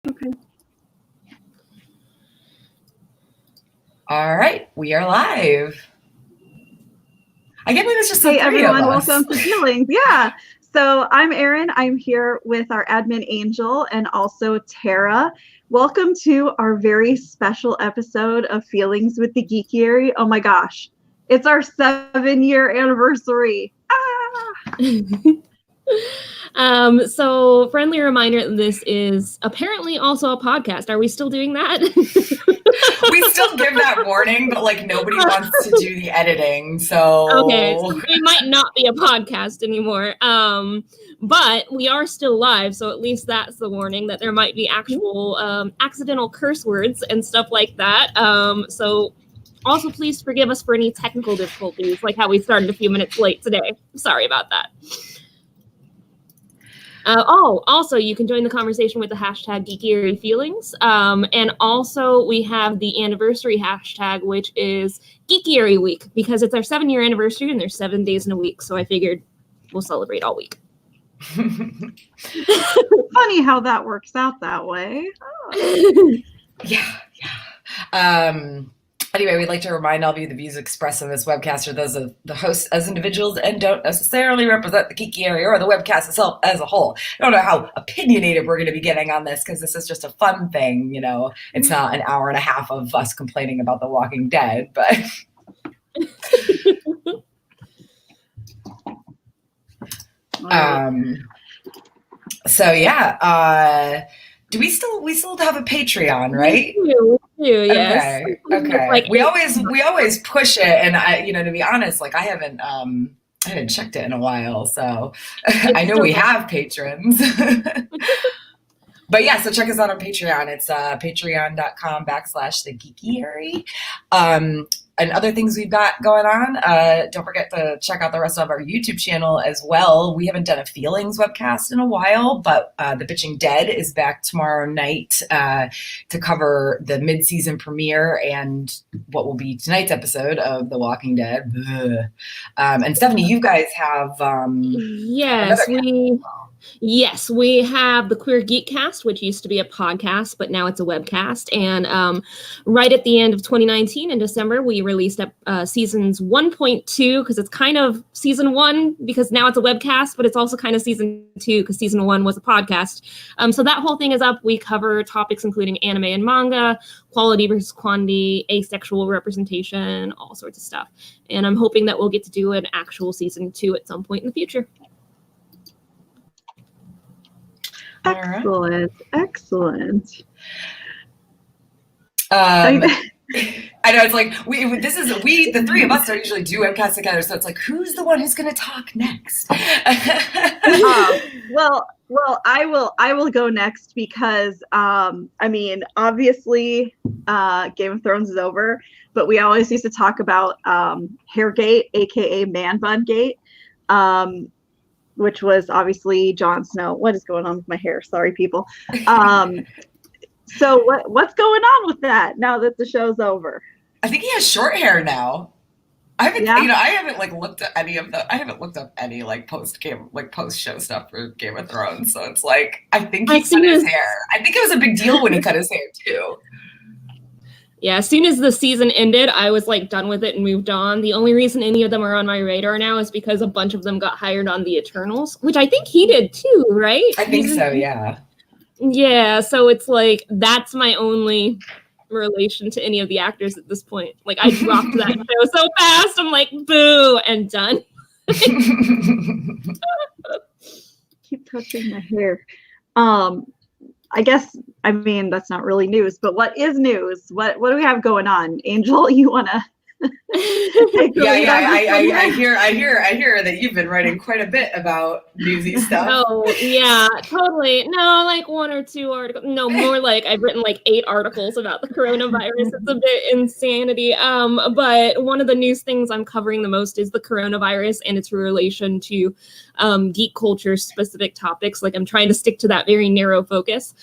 Okay. All right, we are live. I can't believe it's just the Hey three everyone, of us. welcome to Feelings. Yeah. So I'm Erin. I'm here with our admin Angel and also Tara. Welcome to our very special episode of Feelings with the Geekiary. Oh my gosh, it's our 7-year anniversary. So friendly reminder, this is apparently also a podcast. Are we still doing that? We still give that warning, but like nobody wants to do the editing, so Okay, so we might not be a podcast anymore. But we are still live, so at least that's the warning that there might be actual accidental curse words and stuff like that. So also please forgive us for any technical difficulties, like how we started a few minutes late today. Sorry about that. Also, you can join the conversation with the hashtag Geekiary Feelings. And also, we have the anniversary hashtag, which is Geekiary Week, because it's our 7-year anniversary and there's 7 days in a week. So I figured we'll celebrate all week. Funny how that works out that way. Oh. Yeah. Anyway, we'd like to remind all of you the views expressed in this webcast are those of the hosts as individuals and don't necessarily represent the Geekiary or the webcast itself as a whole. I don't know how opinionated we're going to be getting on this because this is just a fun thing, you know. It's not an hour and a half of us complaining about The Walking Dead, but... So yeah, do we still have a Patreon, right? We do, yes. Okay. Like, we always push it, and to be honest, like I haven't checked it in a while, so I know we have patrons. But yeah, so check us out on Patreon. It's patreon.com/thegeekiary. And other things we've got going on, don't forget to check out the rest of our YouTube channel as well. We haven't done a Feelings webcast in a while, but The Bitching Dead is back tomorrow night to cover the mid-season premiere and what will be tonight's episode of The Walking Dead. And Stephanie, you guys have... Yes, we have the Queer Geek Cast, which used to be a podcast, but now it's a webcast. And right at the end of 2019 in December, we released seasons 1.2 because it's kind of season 1 because now it's a webcast, but it's also kind of season 2 because season 1 was a podcast. So that whole thing is up. We cover topics including anime and manga, quality versus quantity, asexual representation, all sorts of stuff. And I'm hoping that we'll get to do an actual season 2 at some point in the future. Excellent. I know, it's like the three of us don't usually do webcasts together, so it's like, who's the one who's going to talk next? Well, I will go next because obviously Game of Thrones is over, but we always used to talk about Hairgate, aka Man Bun Gate, which was obviously Jon Snow. What is going on with my hair? Sorry, people. So what's going on with that now that the show's over? I think he has short hair now. I haven't looked at any of I haven't looked up any post show stuff for Game of Thrones. So it's like, I think he cut his hair. I think it was a big deal when he cut his hair too. Yeah, as soon as the season ended, I was done with it and moved on. The only reason any of them are on my radar now is because a bunch of them got hired on the Eternals, which I think he did too, right? I think so, yeah. Yeah, so it's that's my only relation to any of the actors at this point. I dropped that show so fast, I'm like, boo, and done. Keep touching my hair. I guess, that's not really news, but what is news? What do we have going on? Angel, you want to? I hear that you've been writing quite a bit about newsy stuff. Oh, yeah, totally. No, 1 or 2 articles. No, more I've written 8 articles about the coronavirus. It's a bit insanity. But one of the news things I'm covering the most is the coronavirus and its relation to geek culture specific topics. I'm trying to stick to that very narrow focus.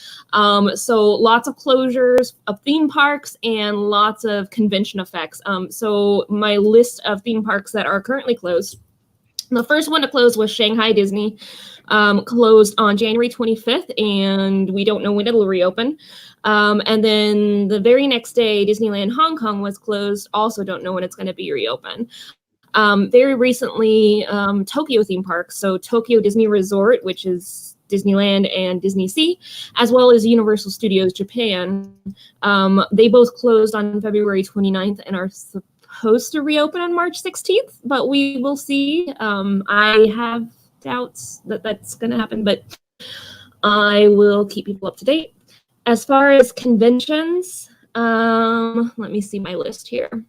So lots of closures of theme parks and lots of convention effects. So my list of theme parks that are currently closed The first one to close was Shanghai Disney, closed on January 25th, and we don't know when it'll reopen. And then the very next day, Disneyland Hong Kong was closed. Also don't know when it's going to be reopened. Very recently, Tokyo theme parks, so Tokyo Disney Resort, which is Disneyland and Disney Sea, as well as Universal Studios Japan, they both closed on February 29th and are supposed to reopen on March 16th, but we will see. I have doubts that that's going to happen, but I will keep people up to date. As far as conventions, let me see my list here.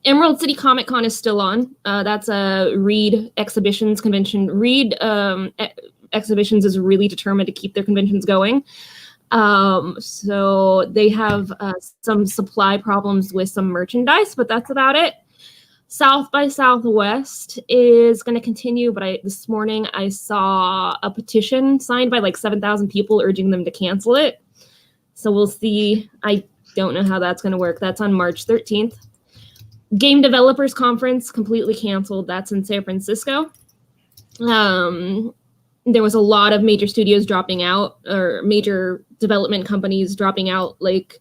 Emerald City Comic Con is still on. That's a Reed Exhibitions convention. Reed Exhibitions is really determined to keep their conventions going. So they have some supply problems with some merchandise, but that's about it. South by Southwest is going to continue, but this morning I saw a petition signed by like 7,000 people urging them to cancel it. So we'll see. I don't know how that's going to work. That's on March 13th. Game Developers Conference completely canceled. That's in San Francisco. There was a lot of major studios dropping out, or major development companies dropping out, like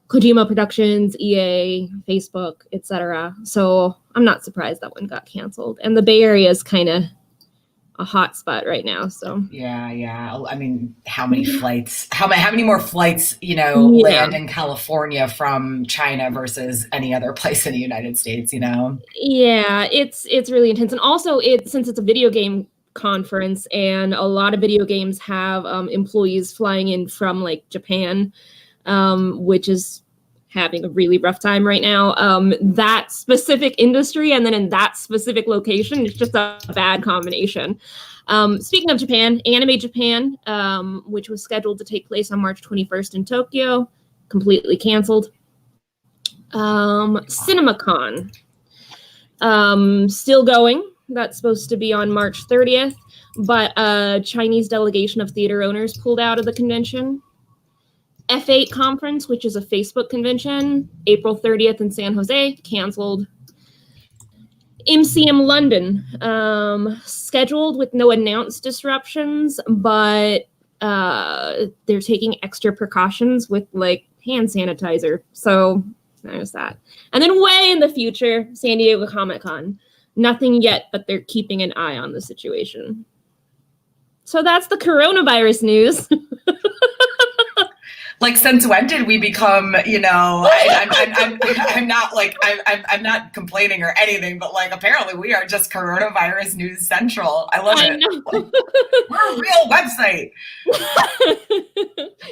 Kojima Productions, EA, Facebook, etc. So I'm not surprised that one got canceled. And the Bay Area is kind of a hot spot right now. So yeah. I mean, how many flights? How many more flights? Land in California from China versus any other place in the United States. Yeah, it's really intense, and also since it's a video game conference, and a lot of video games have employees flying in from like Japan, which is having a really rough time right now. That specific industry, and then in that specific location, it's just a bad combination. Speaking of Japan, Anime Japan, which was scheduled to take place on March 21st in Tokyo, completely canceled. CinemaCon, still going. That's supposed to be on March 30th, but a Chinese delegation of theater owners pulled out of the convention. F8 conference, which is a Facebook convention, April 30th in San Jose, canceled. MCM London, scheduled with no announced disruptions, but they're taking extra precautions with like hand sanitizer. So there's that. And then way in the future, San Diego Comic-Con. Nothing yet, but they're keeping an eye on the situation. So that's the coronavirus news. Like, since when did we become, I'm not complaining or anything, but like, apparently we are just coronavirus news central. I love it. We're a real website.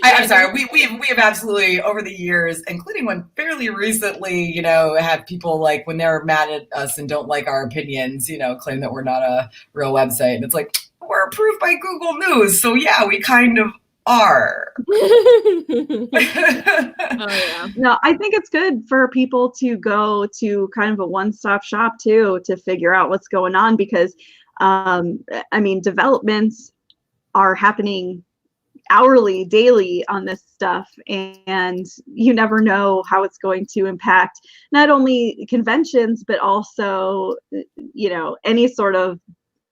I'm sorry. We have absolutely, over the years, including when fairly recently, had people like, when they're mad at us and don't like our opinions, claim that we're not a real website. And it's like, we're approved by Google News. So yeah, we kind of are. Oh, yeah. No, I think it's good for people to go to kind of a one-stop shop too, to figure out what's going on, because developments are happening hourly, daily on this stuff, and you never know how it's going to impact not only conventions, but also, any sort of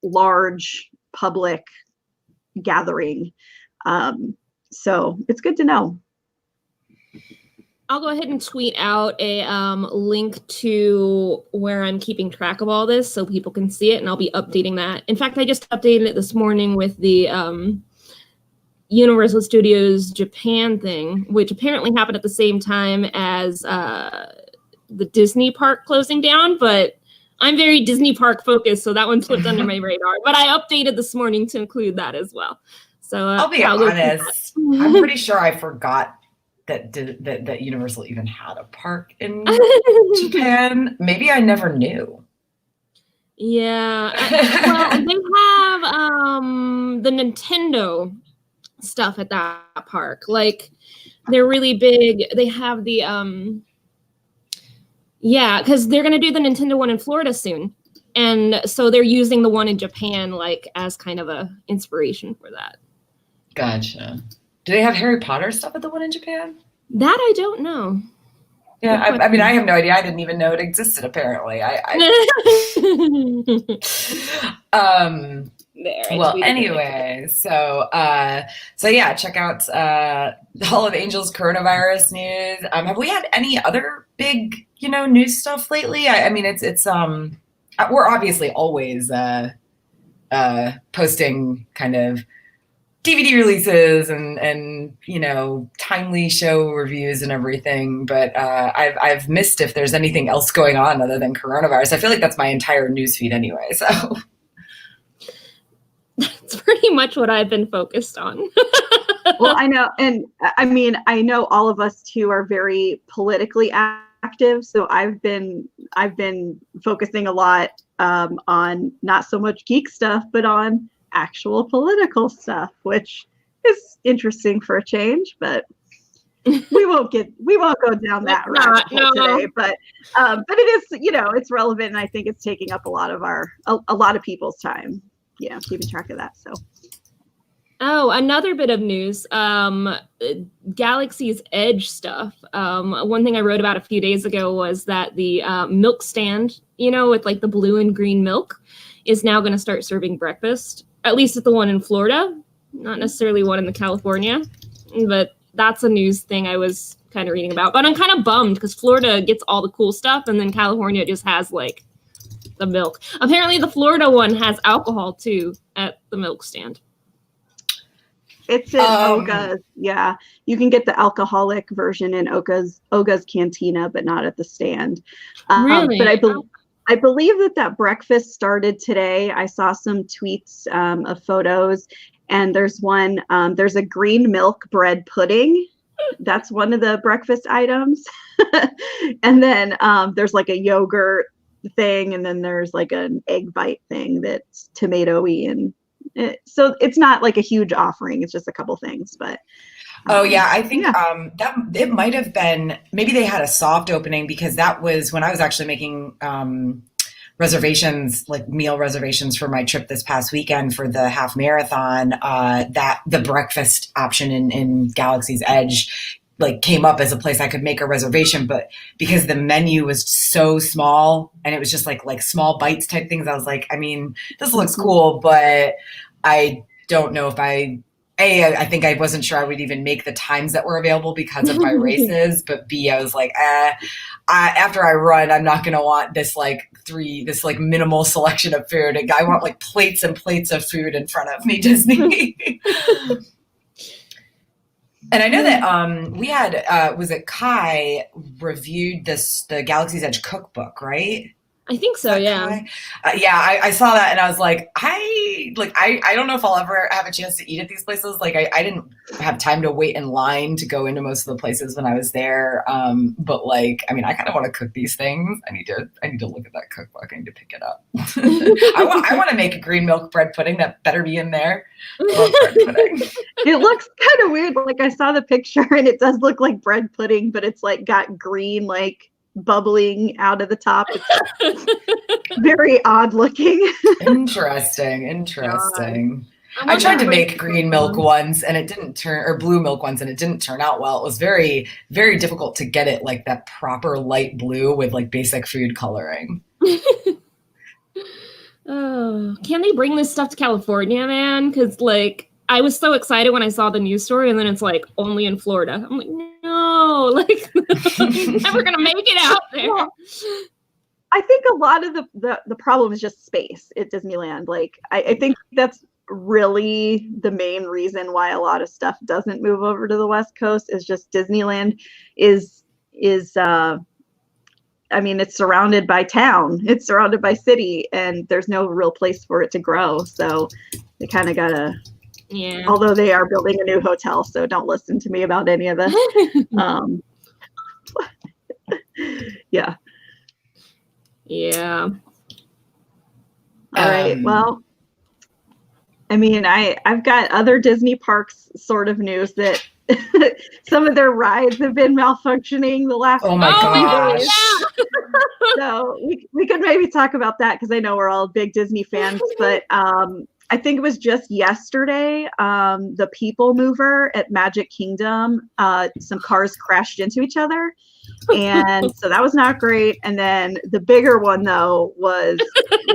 large public gathering. So it's good to know. I'll go ahead and tweet out a link to where I'm keeping track of all this so people can see it, and I'll be updating that. In fact, I just updated it this morning with the Universal Studios Japan thing, which apparently happened at the same time as the Disney park closing down, but I'm very Disney park focused, so that one slipped under my radar. But I updated this morning to include that as well. So I'll be honest, I'm pretty sure I forgot that Universal even had a park in Japan. Maybe I never knew. Yeah. Well, they have the Nintendo stuff at that park. Like, they're really big. They have the because they're going to do the Nintendo one in Florida soon. And so they're using the one in Japan like as kind of a inspiration for that. Gotcha. Do they have Harry Potter stuff at the one in Japan? That I don't know. Yeah, I mean, I have no idea. I didn't even know it existed. Apparently, well, anyway, so yeah, check out all of Angel's coronavirus news. Have we had any other big, news stuff lately? I mean, it's we're obviously always posting kind of DVD releases and timely show reviews and everything, but I've missed if there's anything else going on other than coronavirus. I feel like that's my entire newsfeed anyway. So that's pretty much what I've been focused on. Well, I know, and I mean, I know all of us too are very politically active, so I've been focusing a lot on not so much geek stuff, but on actual political stuff, which is interesting for a change, but we won't go down that rabbit hole today. But it is, it's relevant, and I think it's taking up a lot of people's time. Keeping track of that. So. Oh, another bit of news, Galaxy's Edge stuff. One thing I wrote about a few days ago was that the milk stand, with like the blue and green milk, is now going to start serving breakfast, at least at the one in Florida, not necessarily one in the California, but that's a news thing I was kind of reading about. But I'm kind of bummed because Florida gets all the cool stuff and then California just has like the milk. Apparently the Florida one has alcohol too at the milk stand. It's in Oga's. Yeah, you can get the alcoholic version in Oga's Cantina, but not at the stand. Really? But I believe that breakfast started today. I saw some tweets of photos, and there's one. There's a green milk bread pudding. That's one of the breakfast items. And then there's like a yogurt thing, and then there's like an egg bite thing that's tomatoey, and so it's not like a huge offering. It's just a couple things, but. I think that it might have been, maybe they had a soft opening, because that was when I was actually making reservations, like meal reservations for my trip this past weekend for the half marathon, that the breakfast option in Galaxy's Edge like came up as a place I could make a reservation, but because the menu was so small and it was just like small bites type things, I was like, I mean, this looks cool, but I don't know if I think I wasn't sure I would even make the times that were available because of my races, but B, I was like, after I run, I'm not going to want this minimal selection of food. I want like plates and plates of food in front of me, Disney. And I know that we had, was it Kai reviewed the Galaxy's Edge cookbook, right? I think so, yeah. I saw that and I was like, I don't know if I'll ever have a chance to eat at these places. Like I didn't have time to wait in line to go into most of the places when I was there. But like, I mean, I kind of want to cook these things. I need to look at that cookbook. I need to pick it up. I want to make a green milk bread pudding. That better be in there. Bread pudding. It looks kind of weird. Like I saw the picture and it does look like bread pudding, but it's like got green, like bubbling out of the top. It's very odd looking. Interesting. I tried to make green milk once and it didn't turn, or blue milk once and it didn't turn out well. It was very, very difficult to get it like that proper light blue with like basic food coloring. Oh, can they bring this stuff to California, man? Because like I was so excited when I saw the news story, and then it's like only in Florida. I'm like, no, like I'm never gonna make it out there. Well, I think a lot of the problem is just space at Disneyland. Like I think that's really the main reason why a lot of stuff doesn't move over to the West Coast, is just Disneyland is I mean, it's surrounded by town, it's surrounded by city, and there's no real place for it to grow. So they kind of gotta, yeah. Although they are building a new hotel, so don't listen to me about any of this. Yeah. Yeah. All right. Well, I mean, I've got other Disney parks sort of news that some of their rides have been malfunctioning the last few days. So we could maybe talk about that, because I know we're all big Disney fans. But I think it was just yesterday, the People Mover at Magic Kingdom, some cars crashed into each other. And so that was not great. And then the bigger one, though, was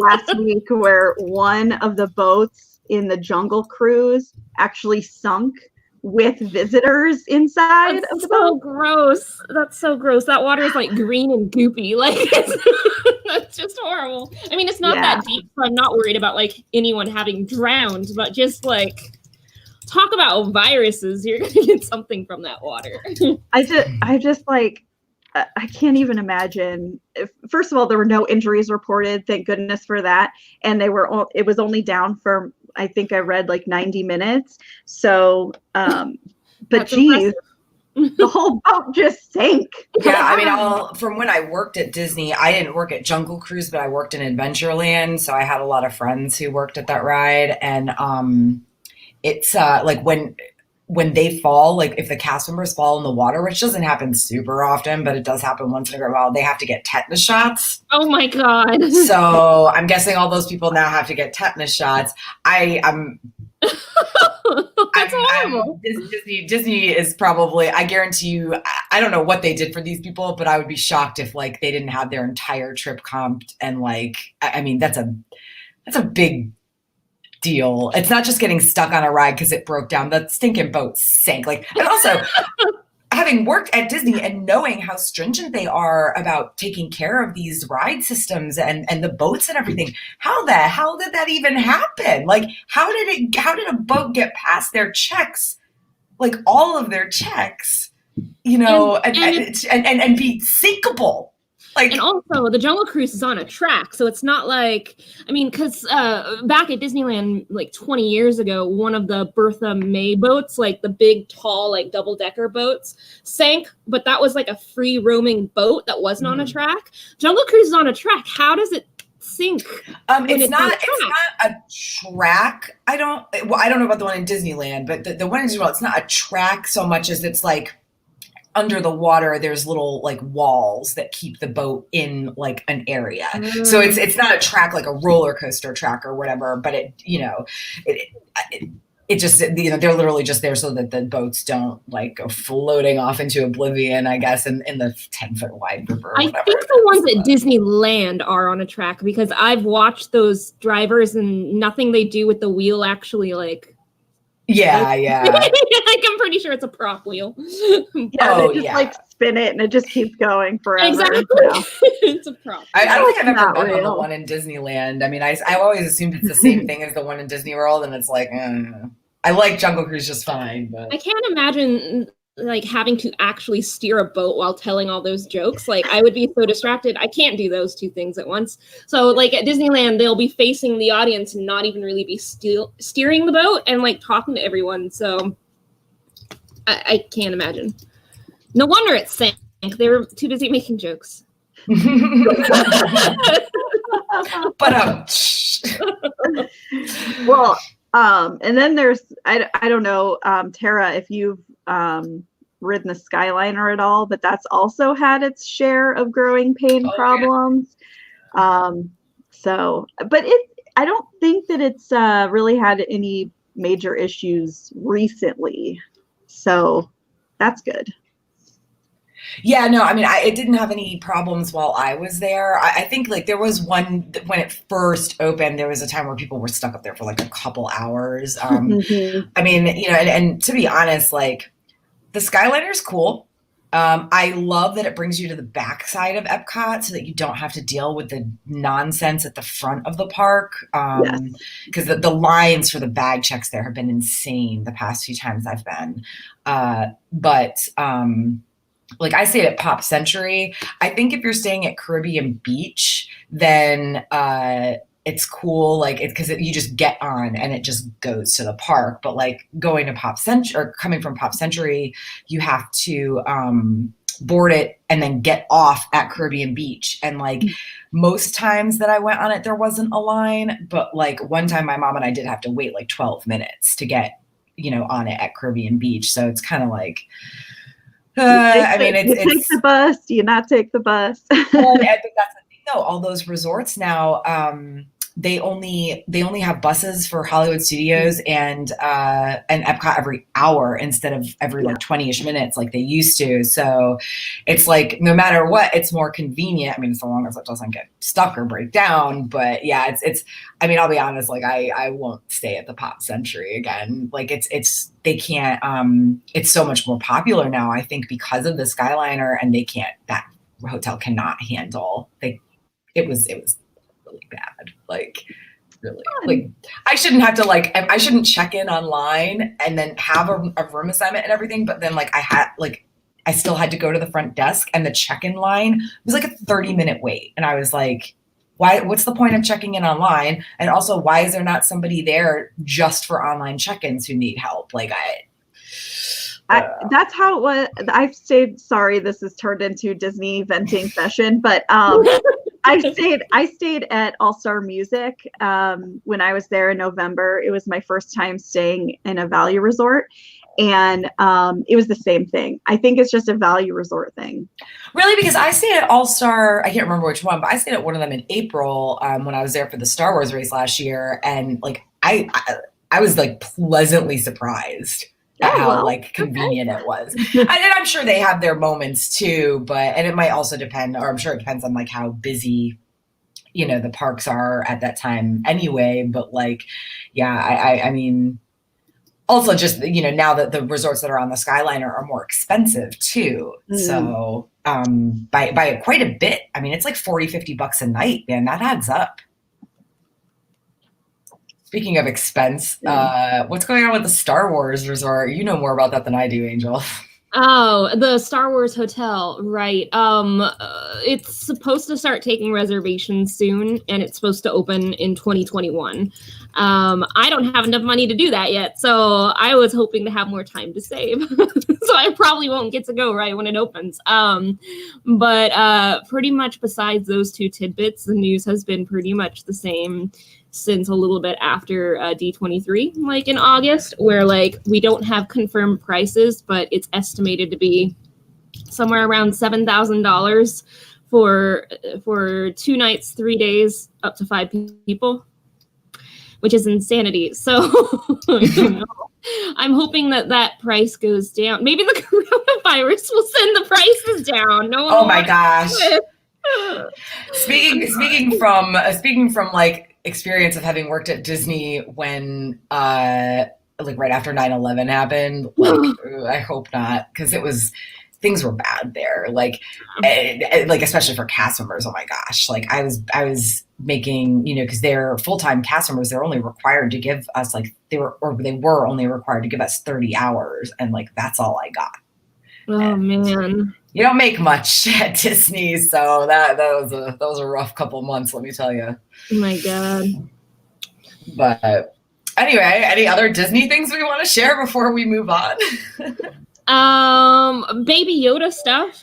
last week where one of the boats in the Jungle Cruise actually sunk with visitors inside That's of the so boat. gross. That's so gross. That water is like green and goopy. Like that's just horrible. I mean, it's not that deep, so I'm not worried about like anyone having drowned, but just like talk about viruses, you're gonna get something from that water. I just like I can't even imagine. First of all, there were no injuries reported. Thank goodness for that. And it was only down for, I think I read like 90 minutes. So, but geez, the whole boat just sank. Yeah, I mean, from when I worked at Disney, I didn't work at Jungle Cruise, but I worked in Adventureland. So I had a lot of friends who worked at that ride. And it's like when they fall, like if the cast members fall in the water, which doesn't happen super often, but it does happen once in a while, they have to get tetanus shots. Oh my God. So I'm guessing all those people now have to get tetanus shots. I'm That's horrible. Disney is probably, I guarantee you, I don't know what they did for these people, but I would be shocked if like they didn't have their entire trip comped. And like, I mean, that's a big deal. It's not just getting stuck on a ride because it broke down. The stinking boat sank. Like, and also having worked at Disney and knowing how stringent they are about taking care of these ride systems and the boats and everything, how the hell did that even happen? Like, how did a boat get past their checks, like all of their checks, you know, and be sinkable? Like, and also, the Jungle Cruise is on a track, so it's not like, I mean, because back at Disneyland, like 20 years ago, one of the Bertha May boats, like the big, tall, like double-decker boats, sank, but that was like a free roaming boat that wasn't on a track. Jungle Cruise is on a track. How does it sink? It's not a track. I don't know about the one in Disneyland, but the one in Disneyland, it's not a track so much as it's like, under the water, there's little like walls that keep the boat in like an area. So it's not a track like a roller coaster track or whatever, but it just, you know, they're literally just there so that the boats don't like go floating off into oblivion, I guess, in the 10-foot wide river. Or whatever. I think the ones at Disneyland are on a track because I've watched those drivers and nothing they do with the wheel actually like. Yeah. Like I'm pretty sure it's a prop wheel. Yeah, they just like spin it and it just keeps going forever. Exactly. Yeah. It's a prop. I don't think I've ever been on the one in Disneyland. I mean, I've always assumed it's the same thing as the one in Disney World, and it's like, I like Jungle Cruise just fine, but I can't imagine like having to actually steer a boat while telling all those jokes. Like I would be so distracted. I can't do those two things at once. So like at Disneyland, they'll be facing the audience and not even really be steering the boat and like talking to everyone. So I can't imagine. No wonder it sank. They were too busy making jokes. But well, and then there's I don't know, Tara, if you've ridden the Skyliner at all, but that's also had its share of growing pain problems. So, but I don't think that it's really had any major issues recently. So that's good. Yeah, no, I mean, it didn't have any problems while I was there. I think like there was one when it first opened, there was a time where people were stuck up there for like a couple hours. I mean, you know, and to be honest, like the Skyliner is cool. I love that it brings you to the backside of Epcot so that you don't have to deal with the nonsense at the front of the park. Because the lines for the bag checks there have been insane the past few times I've been. But like I stayed at Pop Century. I think if you're staying at Caribbean Beach, then it's cool. Like because you just get on and it just goes to the park. But like going to Pop Century or coming from Pop Century, you have to board it and then get off at Caribbean Beach. And like most times that I went on it, there wasn't a line. But like one time my mom and I did have to wait like 12 minutes to get, you know, on it at Caribbean Beach. So it's kind of like, I mean, you take the bus. Do you not take the bus? Well, that's the thing, though. All those resorts now, they only have buses for Hollywood Studios and Epcot every hour instead of every like 20-ish minutes like they used to. So it's like no matter what, it's more convenient. I mean, so long as it doesn't get stuck or break down. But yeah, it's I mean, I'll be honest, like I won't stay at the Pop Century again. Like they can't it's so much more popular now, I think, because of the Skyliner, and that hotel cannot handle it was really bad. Like really, like I shouldn't check in online and then have a room assignment and everything, but then like I still had to go to the front desk, and the check-in line was like a 30-minute wait, and I was like, what's the point of checking in online? And also, why is there not somebody there just for online check-ins who need help? Like that's how it was. I've stayed, sorry, this has turned into Disney venting session, but I stayed at All Star Music when I was there in November. It was my first time staying in a value resort, and it was the same thing. I think it's just a value resort thing. Really? Because I stayed at All Star, I can't remember which one, but I stayed at one of them in April when I was there for the Star Wars race last year, and like I was like pleasantly surprised at how like convenient it was. And I'm sure they have their moments too, and it might also depend, or I'm sure it depends on like how busy, you know, the parks are at that time anyway. But like, yeah, I mean, also just, you know, now that the resorts that are on the Skyliner are more expensive too. So by quite a bit. I mean, it's like $40-50 a night, man. That adds up. Speaking of expense, what's going on with the Star Wars resort? You know more about that than I do, Angel. Oh, the Star Wars hotel, right. It's supposed to start taking reservations soon, and it's supposed to open in 2021. I don't have enough money to do that yet, so I was hoping to have more time to save. So I probably won't get to go right when it opens. But pretty much besides those two tidbits, the news has been pretty much the same since a little bit after D23, like in August, where like we don't have confirmed prices, but it's estimated to be somewhere around $7,000 for 2 nights, 3 days, up to 5 people, which is insanity. So you know, I'm hoping that price goes down. Maybe the coronavirus will send the prices down. No one. Oh my gosh. Speaking from like experience of having worked at Disney when like right after 9/11 happened, like I hope not, because things were bad there, like especially for cast members. Oh my gosh, like I was making, you know, because they're full-time cast members, they're only required to give us like they were only required to give us 30 hours, and like that's all I got. Oh man. You don't make much at Disney, so that was a rough couple months, let me tell you. Oh my God. But anyway, any other Disney things we want to share before we move on? Baby Yoda stuff.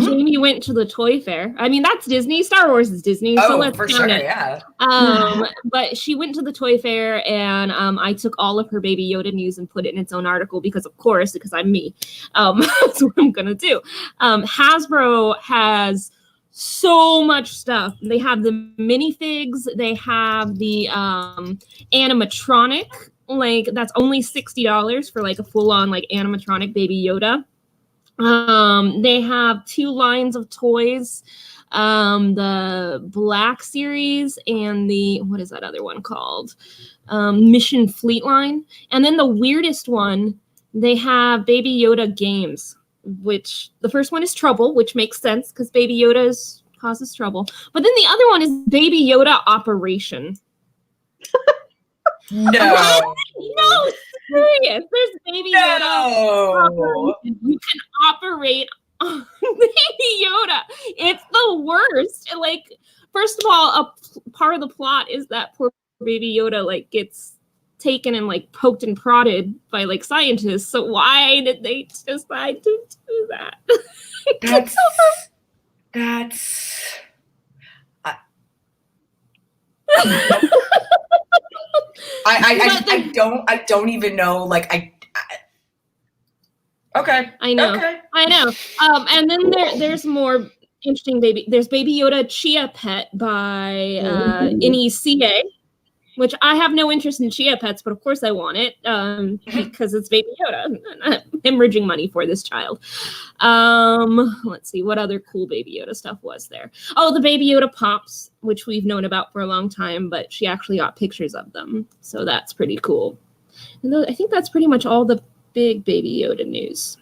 Jamie went to the toy fair. I mean, that's Disney. Star Wars is Disney, so let's for count sure, it. yeah. But she went to the toy fair, and I took all of her Baby Yoda news and put it in its own article because I'm me. That's what I'm gonna do. Hasbro has so much stuff. They have the minifigs. They have the animatronic. Like that's only $60 for like a full-on like animatronic Baby Yoda. They have 2 lines of toys, the Black Series and the, what is that other one called? Mission Fleet line. And then the weirdest one, they have Baby Yoda games, which the first one is Trouble, which makes sense because Baby Yoda causes trouble. But then the other one is Baby Yoda Operation. No. No, serious. There's Baby Yoda. You can operate on Baby Yoda. It's the worst. Like, first of all, a part of the plot is that poor Baby Yoda like gets taken and like poked and prodded by like scientists. So why did they decide to do that? That's I don't even know. Like okay. I know. Okay. I know. And then there's more interesting baby. There's Baby Yoda Chia Pet by NECA, which I have no interest in Chia Pets, but of course I want it because it's Baby Yoda. I'm hemorrhaging money for this child. Let's see, what other cool Baby Yoda stuff was there? Oh, the Baby Yoda Pops, which we've known about for a long time, but she actually got pictures of them. So that's pretty cool. And I think that's pretty much all the big Baby Yoda news.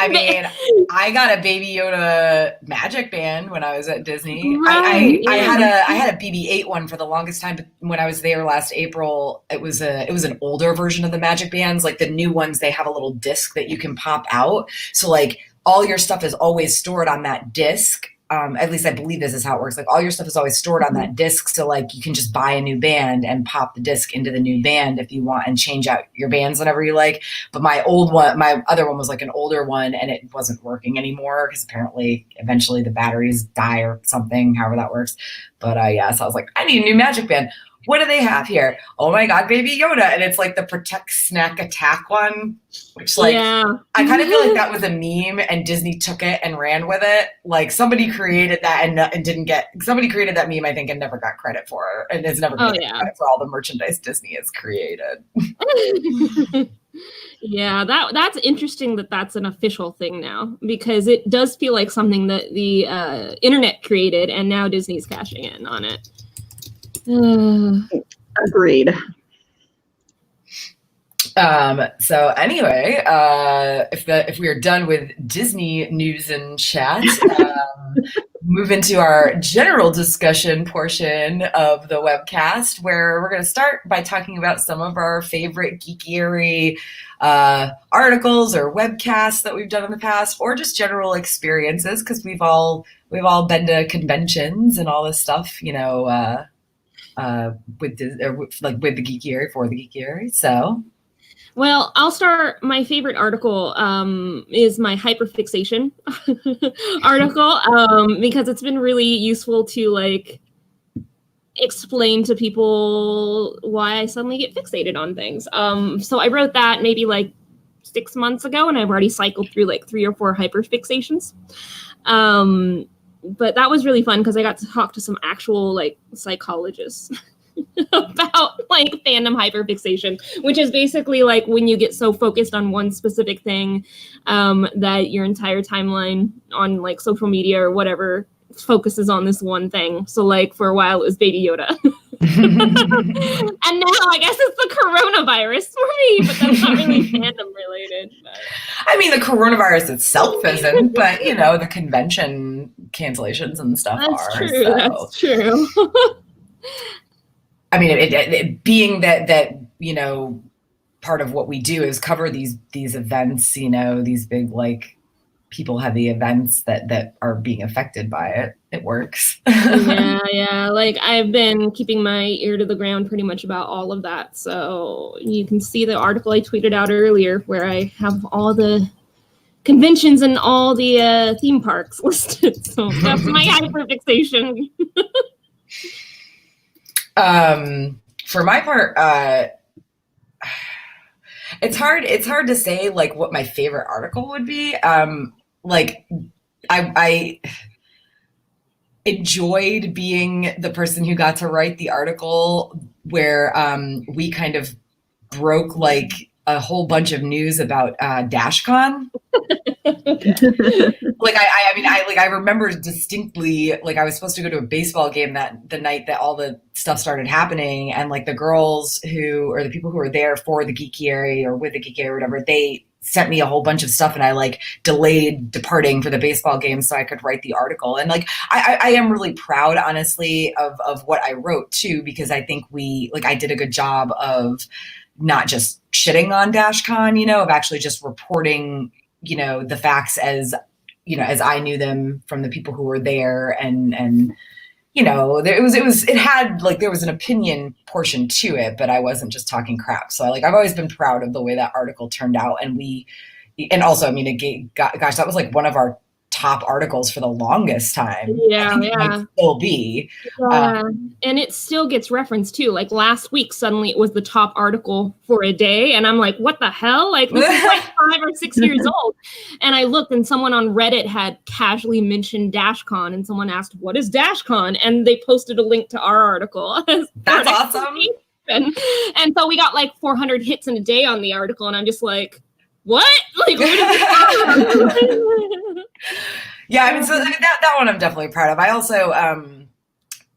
I mean, I got a Baby Yoda magic band when I was at Disney. Right, I had a BB-8 one for the longest time, but when I was there last April, it was an older version of the magic bands. Like the new ones, they have a little disc that you can pop out. So like all your stuff is always stored on that disc. At least I believe this is how it works. Like all your stuff is always stored on that disc. So like you can just buy a new band and pop the disc into the new band if you want and change out your bands whenever you like. But my other one was like an older one and it wasn't working anymore because apparently eventually the batteries die or something, however that works. But so I was like, I need a new magic band. What do they have here? Oh my God, Baby Yoda. And it's like the Protect Snack Attack one, which like, I kind of feel like that was a meme and Disney took it and ran with it. Like somebody created that and somebody created that meme, I think, and never got credit for it. And has never got credit for all the merchandise Disney has created. Yeah, that's interesting that that's an official thing now because it does feel like something that the internet created and now Disney's cashing in on it. Agreed. So anyway, if we are done with Disney news and chat, move into our general discussion portion of the webcast, where we're going to start by talking about some of our favorite Geekiary articles or webcasts that we've done in the past, or just general experiences, because we've all been to conventions and all this stuff, you know. With the Geekiary, for the Geekiary. So, well, I'll start. My favorite article is my hyperfixation article because it's been really useful to like explain to people why I suddenly get fixated on things. So I wrote that maybe like 6 months ago, and I've already cycled through like 3 or 4 hyperfixations. But that was really fun because I got to talk to some actual like psychologists about like fandom hyperfixation, which is basically like when you get so focused on one specific thing that your entire timeline on like social media or whatever focuses on this one thing. So like for a while it was Baby Yoda. And now I guess it's the coronavirus for me, but that's not really fandom related. But. I mean, the coronavirus itself isn't, but you know, the convention cancellations and stuff that's are. True, so. That's true. I mean, it being that you know, part of what we do is cover these events, you know, these big like people heavy events that are being affected by it. It works. Yeah. Like I've been keeping my ear to the ground pretty much about all of that. So you can see the article I tweeted out earlier where I have all the conventions and all the theme parks listed. So that's my hyperfixation. For my part, it's hard to say like what my favorite article would be. Like I enjoyed being the person who got to write the article where we kind of broke like a whole bunch of news about DashCon. Like I remember distinctly, like I was supposed to go to a baseball game the night that all the stuff started happening, and like the girls or the people who were there for the Geekiary or with the Geekiary or whatever, they sent me a whole bunch of stuff, and I like delayed departing for the baseball game so I could write the article. And like I am really proud, honestly, of what I wrote too, because I think I did a good job of not just shitting on DashCon, you know, of actually just reporting, you know, the facts as, you know, as I knew them from the people who were there, and you know, there was an opinion portion to it, but I wasn't just talking crap. So I've always been proud of the way that article turned out, and also, I mean, gosh, that was like one of our top articles for the longest time. Yeah, I think it might still be. Yeah, and it still gets referenced too. Like last week, suddenly it was the top article for a day, and I'm like, what the hell? Like this is like 5 or 6 years old. And I looked, and someone on Reddit had casually mentioned DashCon, and someone asked, "What is DashCon?" And they posted a link to our article. That's awesome. And so we got like 400 hits in a day on the article, and I'm just like, what? Like, yeah, I mean, so that one I'm definitely proud of. I also,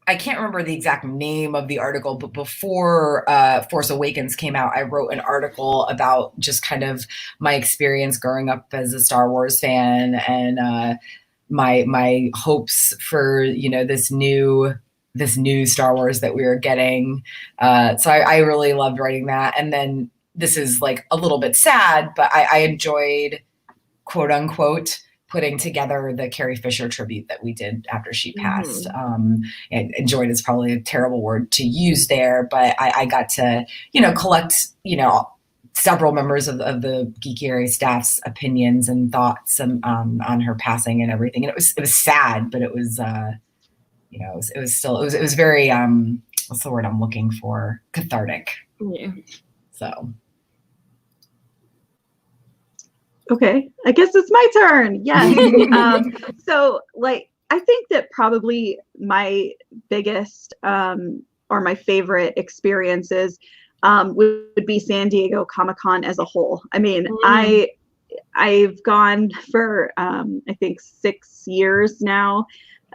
I can't remember the exact name of the article, but before Force Awakens came out, I wrote an article about just kind of my experience growing up as a Star Wars fan and my hopes for, you know, this new Star Wars that we were getting. So I really loved writing that. And then this is like a little bit sad, but I enjoyed, quote unquote, putting together the Carrie Fisher tribute that we did after she passed. And enjoyed is probably a terrible word to use there, but I got to, you know, collect, you know, several members of the Geekiary staff's opinions and thoughts on her passing and everything. And it was sad, but it was, you know, it was very, what's the word I'm looking for? Cathartic. Yeah. So. Okay, I guess it's my turn. Yes. So like, I think that probably my biggest or my favorite experiences would be San Diego Comic-Con as a whole. I mean, I've gone for I think 6 years now.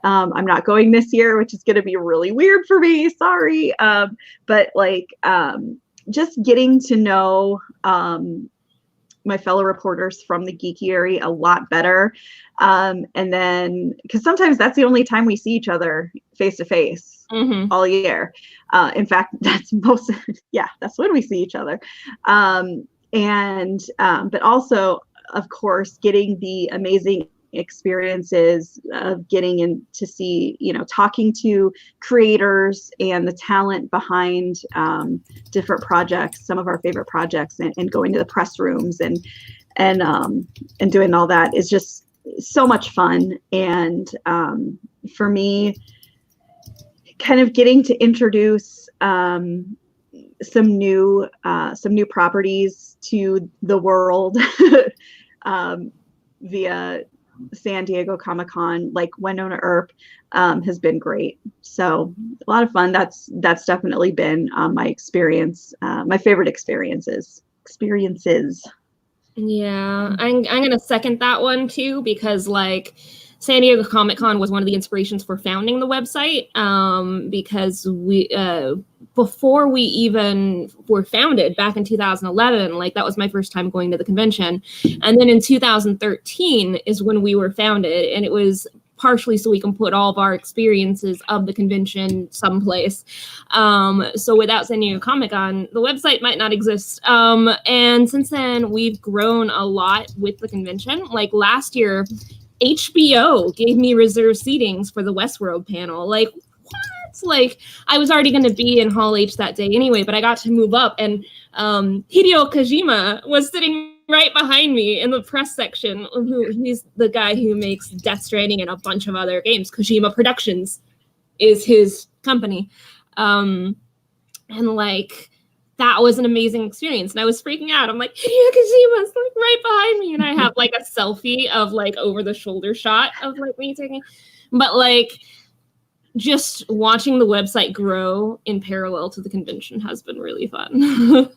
I'm not going this year, which is going to be really weird for me. Sorry. But like just getting to know my fellow reporters from the Geekiary a lot better. And then, because sometimes that's the only time we see each other face to face all year. In fact, that's that's when we see each other. But also, of course, getting the amazing experiences of getting in to see, you know, talking to creators and the talent behind different projects, some of our favorite projects, and going to the press rooms and doing all that is just so much fun. And for me, kind of getting to introduce some new properties to the world via San Diego Comic-Con, like Winona Earp, has been great. So a lot of fun. That's definitely been my experience, my favorite experiences. Yeah, I'm gonna second that one too, because like San Diego Comic-Con was one of the inspirations for founding the website, because we before we even were founded back in 2011, like that was my first time going to the convention. And then in 2013 is when we were founded, and it was partially so we can put all of our experiences of the convention someplace. So without San Diego Comic-Con, the website might not exist. And since then, we've grown a lot with the convention. Like last year, HBO gave me reserved seatings for the Westworld panel. Like, what? Like, I was already going to be in Hall H that day anyway, but I got to move up, and Hideo Kojima was sitting right behind me in the press section. He's the guy who makes Death Stranding and a bunch of other games. Kojima Productions is his company. And like, that was an amazing experience. And I was freaking out. I'm like, Hideo Kojima's like right behind me. And I have like a selfie of like over the shoulder shot of like me taking, but like just watching the website grow in parallel to the convention has been really fun.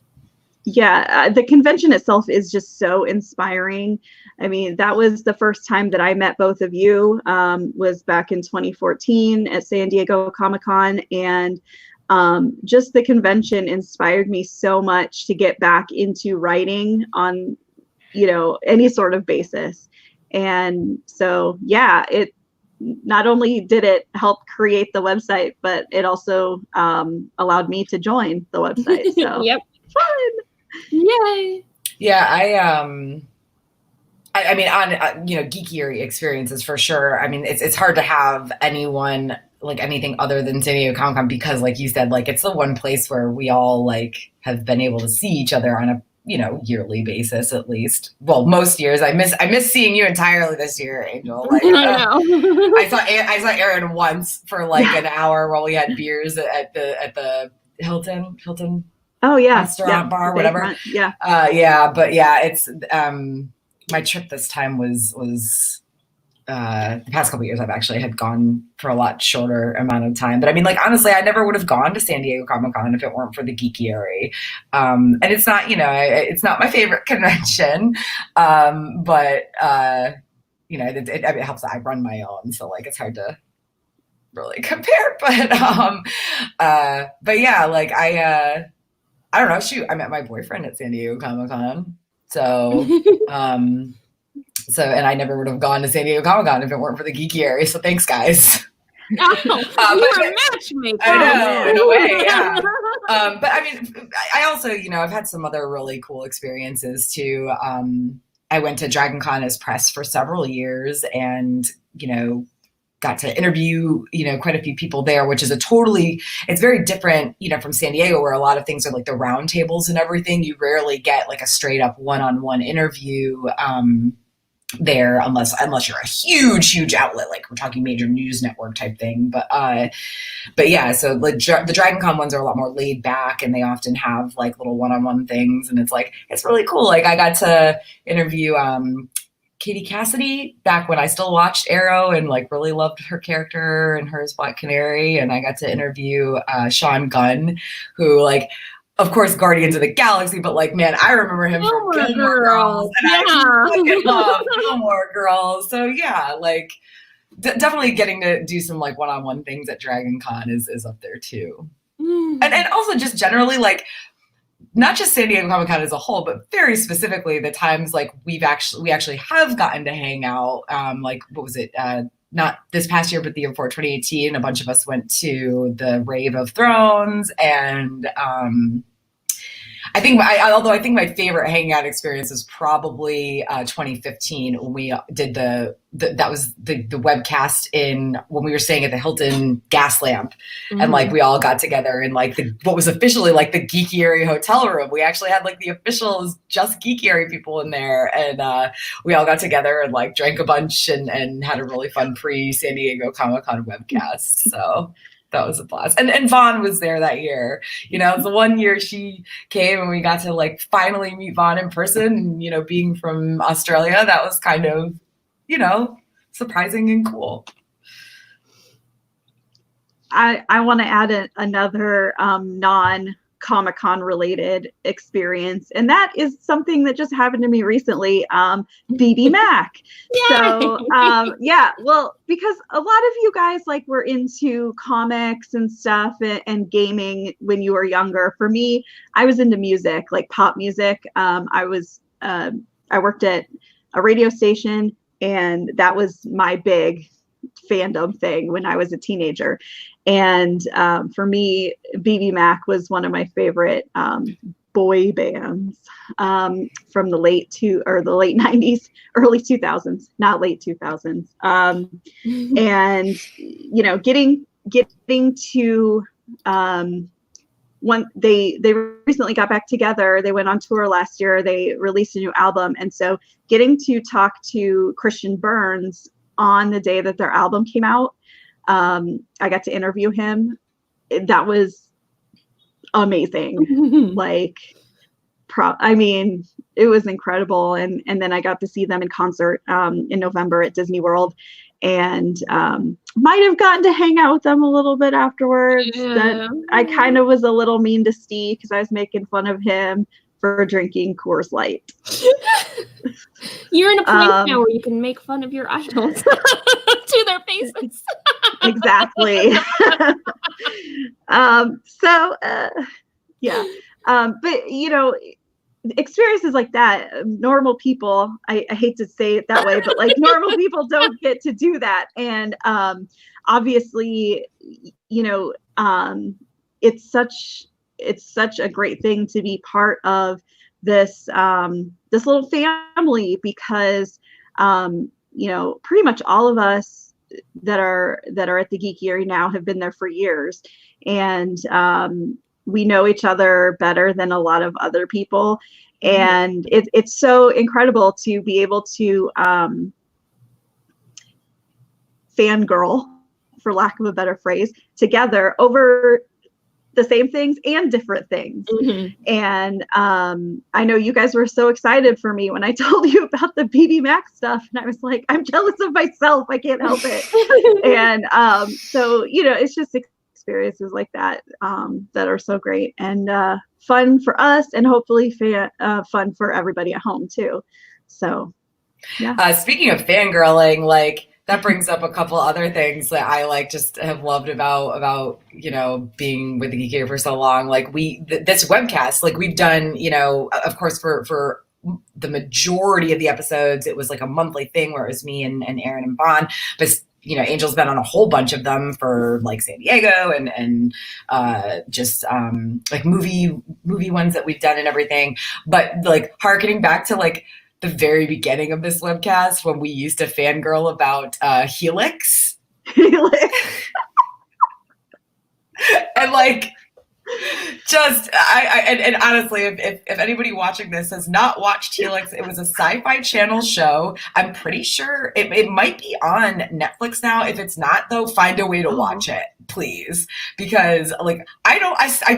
Yeah, the convention itself is just so inspiring. I mean, that was the first time that I met both of you, was back in 2014 at San Diego Comic-Con. And just the convention inspired me so much to get back into writing on, you know, any sort of basis. And so, yeah, it not only did it help create the website, but it also allowed me to join the website. So yep. Fun. Yay. Yeah, I mean, on you know, Geekiary experiences for sure. I mean, it's hard to have anyone like anything other than San Diego Comic-Con because, like you said, like it's the one place where we all like have been able to see each other on a yearly basis at least. Well, most years. I miss seeing you entirely this year, Angel. Like I know. I saw Aaron once for like an hour while we had beers at the Hilton Oh yeah, restaurant bar, whatever. Yeah. But yeah, it's my trip this time was the past couple of years I've actually had gone for a lot shorter amount of time. But I mean, like, honestly, I never would have gone to San Diego Comic-Con if it weren't for the Geekiary. And it's not, it's not my favorite convention. But it helps that I run my own. So like, it's hard to really compare, but yeah, like I don't know, shoot, I met my boyfriend at San Diego Comic-Con. So, and I never would have gone to San Diego Comic-Con if it weren't for the Geekiary. So thanks, guys. Oh, you're a matchmaker. I know, in a way, yeah. But I mean, I also, I've had some other really cool experiences too. I went to Dragon Con as press for several years and, got to interview, quite a few people there, which is it's very different, from San Diego, where a lot of things are like the round tables and everything. You rarely get like a straight up one-on-one interview there unless you're a huge outlet, like we're talking major news network type thing. But yeah, so like the Dragon Con ones are a lot more laid back, and they often have like little one-on-one things, and it's really cool. Like I got to interview Katie Cassidy back when I still watched Arrow and like really loved her character and her as Black Canary. And I got to interview Sean Gunn, who like, of course, Guardians of the Galaxy, but like, man, I remember him from Gilmore Girls. And I fucking love Gilmore Girls. So yeah, like definitely getting to do some like one-on-one things at Dragon Con is up there too. And also just generally like, not just San Diego Comic-Con as a whole, but very specifically the times like we actually have gotten to hang out. Like what was it? Not this past year, but the year before, 2018. A bunch of us went to the Rave of Thrones, and I think my favorite hangout out experience is probably 2015 when we did that was the webcast when we were staying at the Hilton Gas Lamp, and like we all got together in like what was officially like the Geekiary hotel room. We actually had like the officials, just Geekiary people in there, and we all got together and like drank a bunch and had a really fun pre-San Diego Comic-Con webcast. So that was a blast. And Vaughn was there that year. It was the one year she came and we got to like finally meet Vaughn in person. And, being from Australia, that was kind of, surprising and cool. I want to add another non-Comic-Con related experience, and that is something that just happened to me recently. BB Mac. So yeah, well, because a lot of you guys like were into comics and stuff and gaming when you were younger. For me, I was into music, like pop music. I worked at a radio station, and that was my big fandom thing when I was a teenager. And for me, BB Mac was one of my favorite boy bands from the late 90s, early 2000s, not late 2000s. And getting to when they recently got back together. They went on tour last year. They released a new album, and so getting to talk to Christian Burns on the day that their album came out, I got to interview him. That was amazing. Like, it was incredible. And then I got to see them in concert in November at Disney World, and might have gotten to hang out with them a little bit afterwards. That I kind of was a little mean to Steve because I was making fun of him for drinking Coors Light. You're in a place now where you can make fun of your idols to their faces. Exactly. Yeah. But experiences like that, normal people, I hate to say it that way, but like normal people don't get to do that. And obviously, it's such a great thing to be part of this this little family, because pretty much all of us that are at the Geekiary now have been there for years, and we know each other better than a lot of other people. And it's so incredible to be able to fangirl, for lack of a better phrase, together over the same things and different things. And I know you guys were so excited for me when I told you about the BB Max stuff, and I was like, I'm jealous of myself, I can't help it. And so, you know, it's just experiences like that that are so great and fun for us, and hopefully fun for everybody at home too. So yeah. Speaking of fangirling, like, that brings up a couple other things that I like just have loved about, you know, being with the Geekiary for so long. Like this webcast, like we've done, you know, of course for the majority of the episodes, it was like a monthly thing where it was me and Aaron and Vaughn, but you know, Angel's been on a whole bunch of them for like San Diego and just like movie ones that we've done and everything. But like harkening back to like the very beginning of this webcast when we used to fangirl about Helix. And like, just and honestly, if anybody watching this has not watched Helix, it was a Sci-Fi Channel show. I'm pretty sure it might be on Netflix now. If it's not, though, find a way to watch it, please, because like I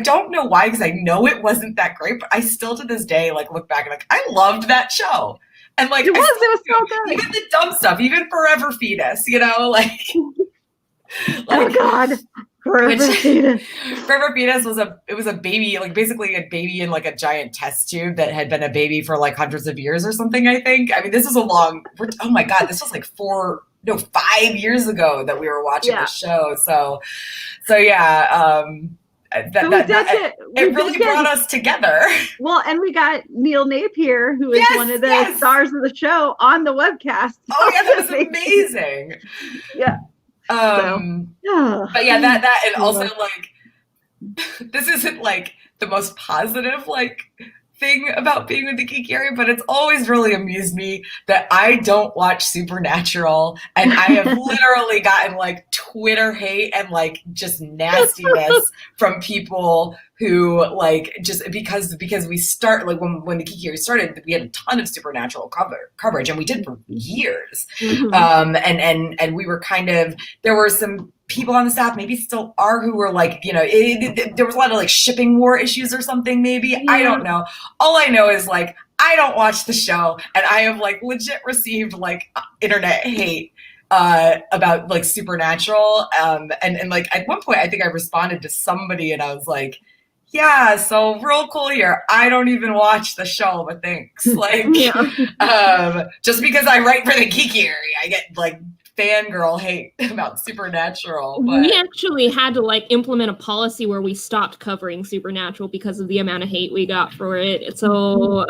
don't know why, because I know it wasn't that great, but I still to this day like look back and like I loved that show. And like it was so good. Even the dumb stuff, even Forever Fetus, you know, like oh God. Forever Fetus was a baby, like basically a baby in like a giant test tube that had been a baby for like hundreds of years or something, I think. I mean, this is oh my God, this was like 5 years ago that we were watching the show. So yeah, it really brought us together. Well, and we got Neil Napier, who is one of the stars of the show, on the webcast. Oh yeah, that was amazing. Yeah. But yeah, that and also like this isn't like the most positive like thing about being with the Geekiary, but it's always really amused me that I don't watch Supernatural, and I have literally gotten like Twitter hate and like just nastiness from people who like just because we start like when the Geekiary started, we had a ton of Supernatural coverage, and we did for years. And we were kind of, there were some people on the staff, maybe still are, who were like, you know, there was a lot of like shipping war issues or something, maybe. I don't know. All I know is like, I don't watch the show, and I have like legit received like internet hate about like Supernatural. And like at one point, I think I responded to somebody and I was like, yeah, so real cool here. I don't even watch the show, but thanks. Like, just because I write for the Geekiary, I get like fangirl hate about Supernatural. But we actually had to like implement a policy where we stopped covering Supernatural because of the amount of hate we got for it. So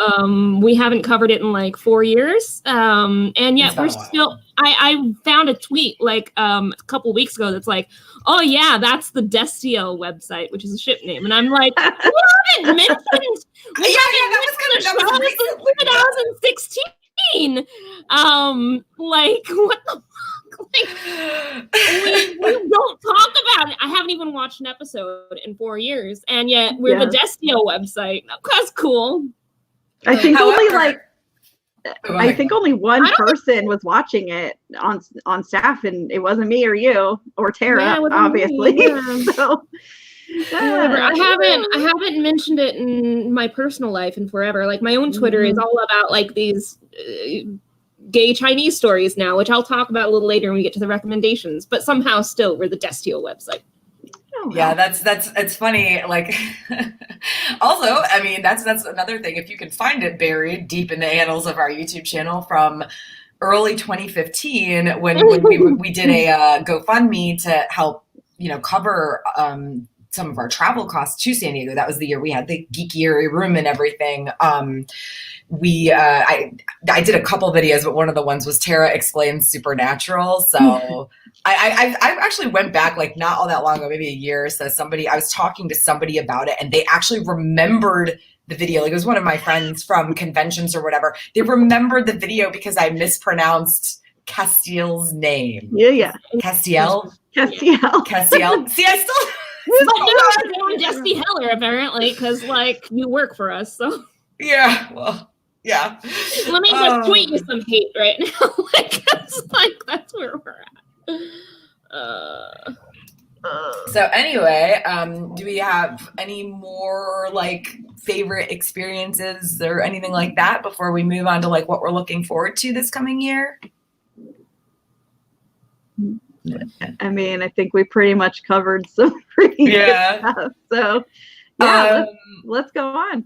we haven't covered it in like 4 years. And yet we're still, I found a tweet like a couple weeks ago that's like, oh yeah, that's the Destiel website, which is a ship name. And I'm like, we haven't mentioned that was recently. 2016. Like what the fuck? Like, we don't talk about it. I haven't even watched an episode in 4 years, and yet we're the Destiel website. That's cool. I think only one person was watching it on staff, and it wasn't me or you or Tara, obviously. So I haven't mentioned it in my personal life in forever. Like my own Twitter is all about like these gay Chinese stories now, which I'll talk about a little later when we get to the recommendations. But somehow still we're the Destiel website. Yeah, it's funny. Like, also, I mean, that's another thing. If you can find it buried deep in the annals of our YouTube channel from early 2015, when we did a GoFundMe to help, you know, cover some of our travel costs to San Diego. That was the year we had the Geekiary room and everything. I did a couple videos, but one of the ones was Tara Explains Supernatural. So I actually went back like not all that long ago, maybe a year. So I was talking to somebody about it, and they actually remembered the video. Like it was one of my friends from conventions or whatever. They remembered the video because I mispronounced Castiel's name. Yeah. Castiel. See, I still. But you're Jesse Heller, apparently, because like you work for us, so. Yeah, well, yeah. Let me just tweet you some hate right now. That's where we're at. So anyway, do we have any more like favorite experiences or anything like that before we move on to like what we're looking forward to this coming year? I mean, I think we pretty much covered some pretty good stuff. So yeah, let's go on.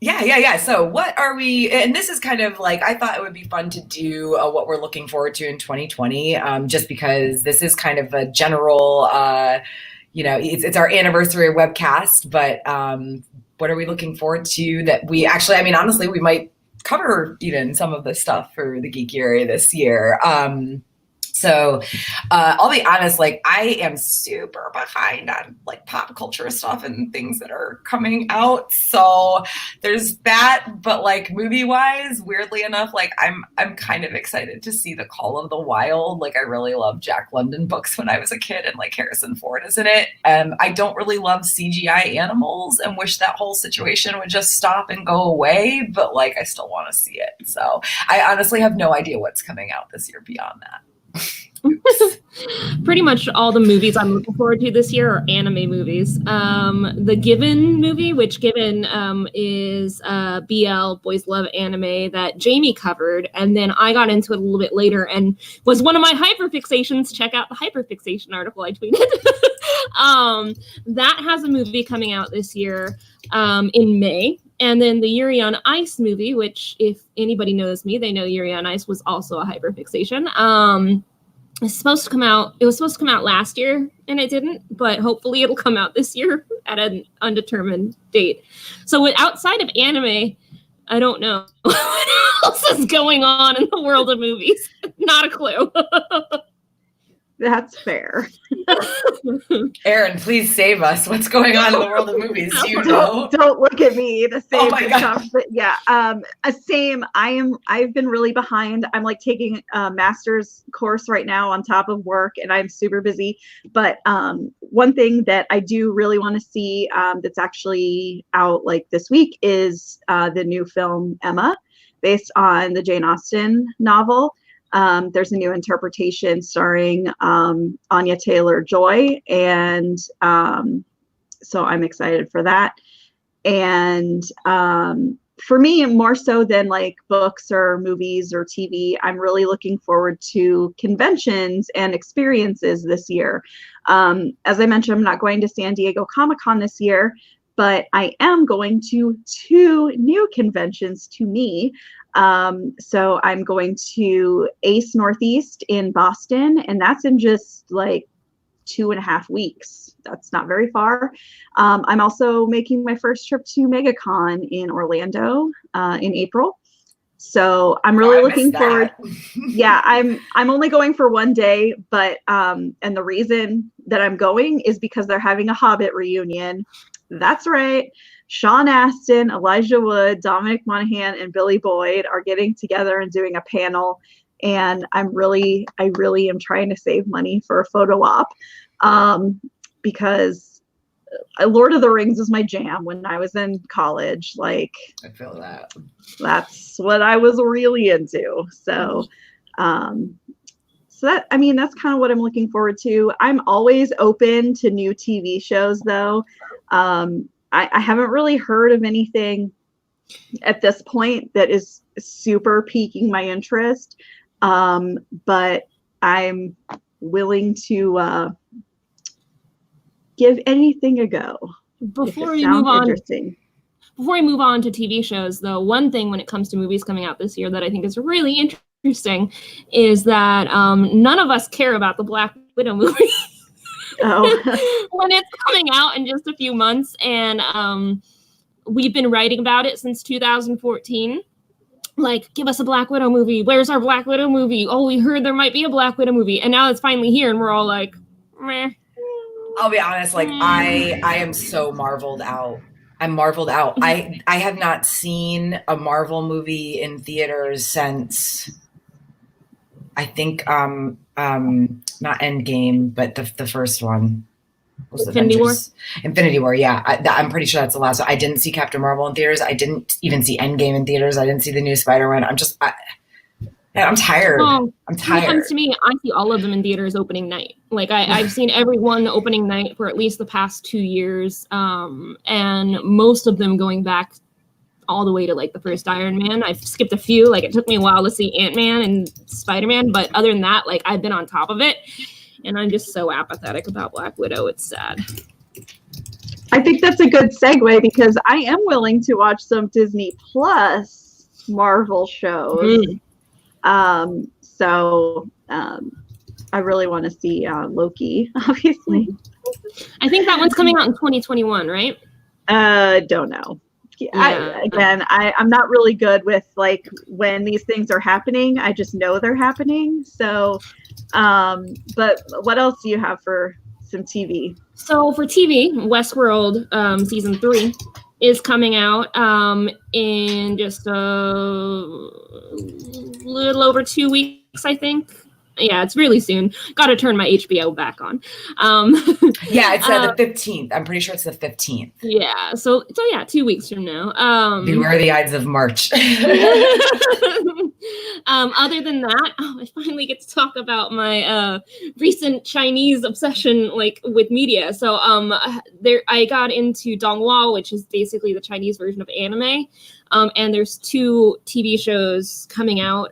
Yeah. So what are we, and this is kind of like, I thought it would be fun to do what we're looking forward to in 2020, just because this is kind of a general, it's our anniversary webcast, but what are we looking forward to that we actually, I mean, honestly, we might cover even some of the stuff for the Geekiary this year. So I'll be honest, like I am super behind on like pop culture stuff and things that are coming out. So there's that, but like movie wise, weirdly enough, like I'm kind of excited to see The Call of the Wild. Like I really loved Jack London books when I was a kid, and like Harrison Ford is in it. I don't really love CGI animals and wish that whole situation would just stop and go away, but like I still want to see it. So I honestly have no idea what's coming out this year beyond that. Pretty much all the movies I'm looking forward to this year are anime movies. The Given movie, which Given is BL Boys Love Anime that Jamie covered, and then I got into it a little bit later and was one of my hyperfixations. Check out the hyperfixation article I tweeted. That has a movie coming out this year in May. And then the Yuri on Ice movie, which if anybody knows me, they know Yuri on Ice was also a hyperfixation. It's supposed to come out. It was supposed to come out last year, and it didn't. But hopefully, it'll come out this year at an undetermined date. So, outside of anime, I don't know what else is going on in the world of movies. Not a clue. That's fair. Erin, please save us. What's going on in the world of movies? Do you know? Don't look at me to save oh my stuff. But yeah, same. I've been really behind. I'm like taking a master's course right now on top of work, and I'm super busy. But one thing that I do really want to see that's actually out like this week is the new film Emma, based on the Jane Austen novel. There's a new interpretation starring Anya Taylor-Joy, and so I'm excited for that. And for me, more so than like books or movies or TV, I'm really looking forward to conventions and experiences this year. As I mentioned, I'm not going to San Diego Comic-Con this year, but I am going to 2 new conventions to me. So I'm going to Ace Northeast in Boston, and that's in just like 2.5 weeks. That's not very far. I'm also making my first trip to MegaCon in Orlando in April. So I'm really looking forward. Yeah, I'm only going for 1 day, but and the reason that I'm going is because they're having a Hobbit reunion. That's right. Sean Astin, Elijah Wood, Dominic Monaghan, and Billy Boyd are getting together and doing a panel. And I really am trying to save money for a photo op because Lord of the Rings was my jam when I was in college. Like, I feel that. That's what I was really into. So, that's kind of what I'm looking forward to. I'm always open to new TV shows, though. I haven't really heard of anything at this point that is super piquing my interest, but I'm willing to give anything a go. Before we move on to TV shows, though, one thing when it comes to movies coming out this year that I think is really interesting is that none of us care about the Black Widow movie. When it's coming out in just a few months, and we've been writing about it since 2014. Like, give us a Black Widow movie. Where's our Black Widow movie? Oh, we heard there might be a Black Widow movie, and now it's finally here, and we're all like, meh. I'll be honest, like I am so marveled out. I'm marveled out. I have not seen a Marvel movie in theaters since I think not Endgame, but the first one. was the Infinity War? Avengers? Infinity War, yeah. I'm pretty sure that's the last one. I didn't see Captain Marvel in theaters. I didn't even see Endgame in theaters. I didn't see the new Spider-Man. I'm tired. Well, I'm when it tired. comes to me, I see all of them in theaters opening night. Like I've seen every one opening night for at least the past 2 years, and most of them going back all the way to like the first Iron Man. I've skipped a few. Like it took me a while to see Ant-Man and Spider-Man, but other than that, like I've been on top of it, and I'm just so apathetic about Black Widow. It's sad. I think that's a good segue because I am willing to watch some Disney Plus Marvel shows. So I really want to see Loki, obviously. I think that one's coming out in 2021, right? Don't know. Yeah. I'm not really good with like when these things are happening. I just know they're happening. So, but what else do you have for some TV? So for TV, Westworld season 3 is coming out in just a little over 2 weeks, I think. Yeah, it's really soon. Got to turn my HBO back on. Yeah, it's the 15th. I'm pretty sure it's the 15th. Yeah, so yeah, 2 weeks from now. Beware the Ides of March. Other than that, I finally get to talk about my recent Chinese obsession, like with media. So I got into Donghua, which is basically the Chinese version of anime. And there's 2 TV shows coming out.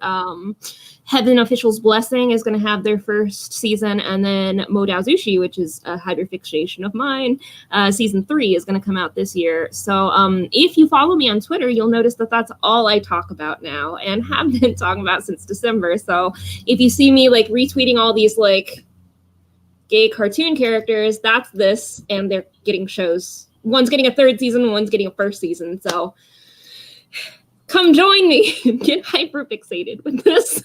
Heaven Official's Blessing is going to have their first season, and then Modao Zushi, which is a hyperfixation of mine, season 3 is going to come out this year. So if you follow me on Twitter, you'll notice that that's all I talk about now and have been talking about since December. So if you see me like retweeting all these like gay cartoon characters, that's this, and they're getting shows. One's getting a 3rd season, one's getting a 1st season. So come join me. Get hyperfixated with this.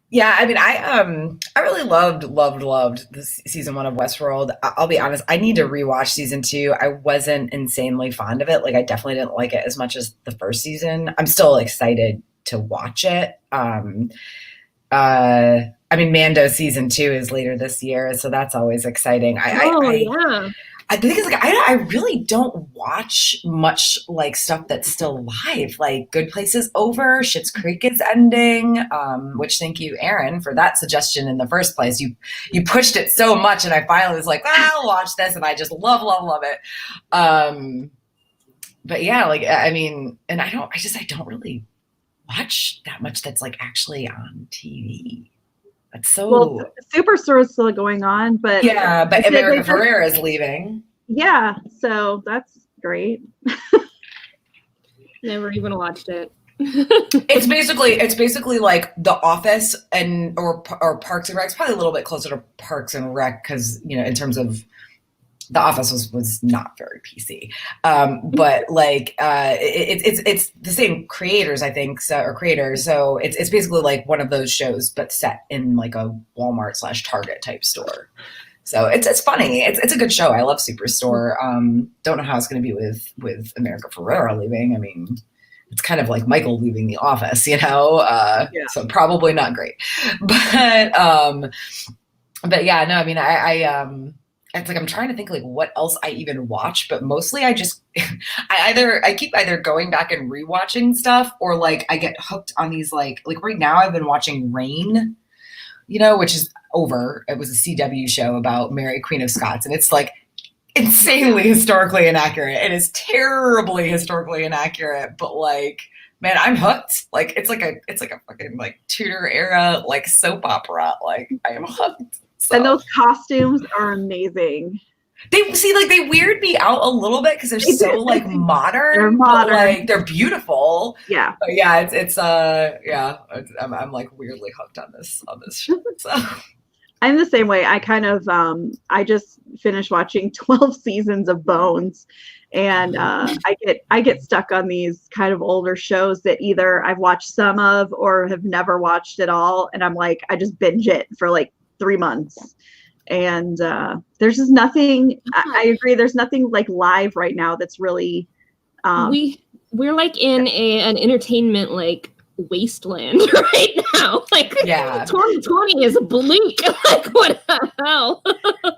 Yeah, I mean, I really loved this season 1 of Westworld. I'll be honest, I need to rewatch season 2. I wasn't insanely fond of it. Like, I definitely didn't like it as much as the first season. I'm still excited to watch it. I mean, Mando season 2 is later this year, so that's always exciting. Yeah. I think it's like I really don't watch much like stuff that's still live. Like Good Place is over, Schitt's Creek is ending. Which thank you, Aaron, for that suggestion in the first place. You pushed it so much, and I finally was like, I'll watch this, and I just love it. But yeah, like I mean, and I don't really watch that much that's like actually on TV. That's so. Well, Superstore is still going on, but yeah, but America Ferrera is leaving. Yeah, so that's great. Never even watched it. It's basically like The Office or Parks and Rec. It's probably a little bit closer to Parks and Rec because in terms of The Office was not very PC, but like it's the same creators, I think, or creators. So it's basically like one of those shows, but set in like a Walmart/Target type store. So it's funny. It's a good show. I love Superstore. Don't know how it's going to be with America Ferrera leaving. I mean, it's kind of like Michael leaving The Office, So probably not great. But yeah, no. I mean, it's like I'm trying to think like what else I even watch, but mostly I just I keep either going back and rewatching stuff or like I get hooked on these like right now I've been watching Reign, which is over. It was a CW show about Mary Queen of Scots, and it's like insanely historically inaccurate. It is terribly historically inaccurate, but like man, I'm hooked. Like it's like a fucking like Tudor era like soap opera. Like I am hooked. So. And those costumes are amazing. They weird me out a little bit because they're so like modern. They're modern. But, like they're beautiful. Yeah. But yeah, I'm like weirdly hooked on this show. So I'm the same way. I kind of I just finished watching 12 seasons of Bones, and I get stuck on these kind of older shows that either I've watched some of or have never watched at all, and I'm like I just binge it for like 3 months. And there's just nothing. I agree. There's nothing like live right now that's really. We're like in an entertainment like wasteland right now. Like, Yeah. 2020 is bleak. Like, what the hell?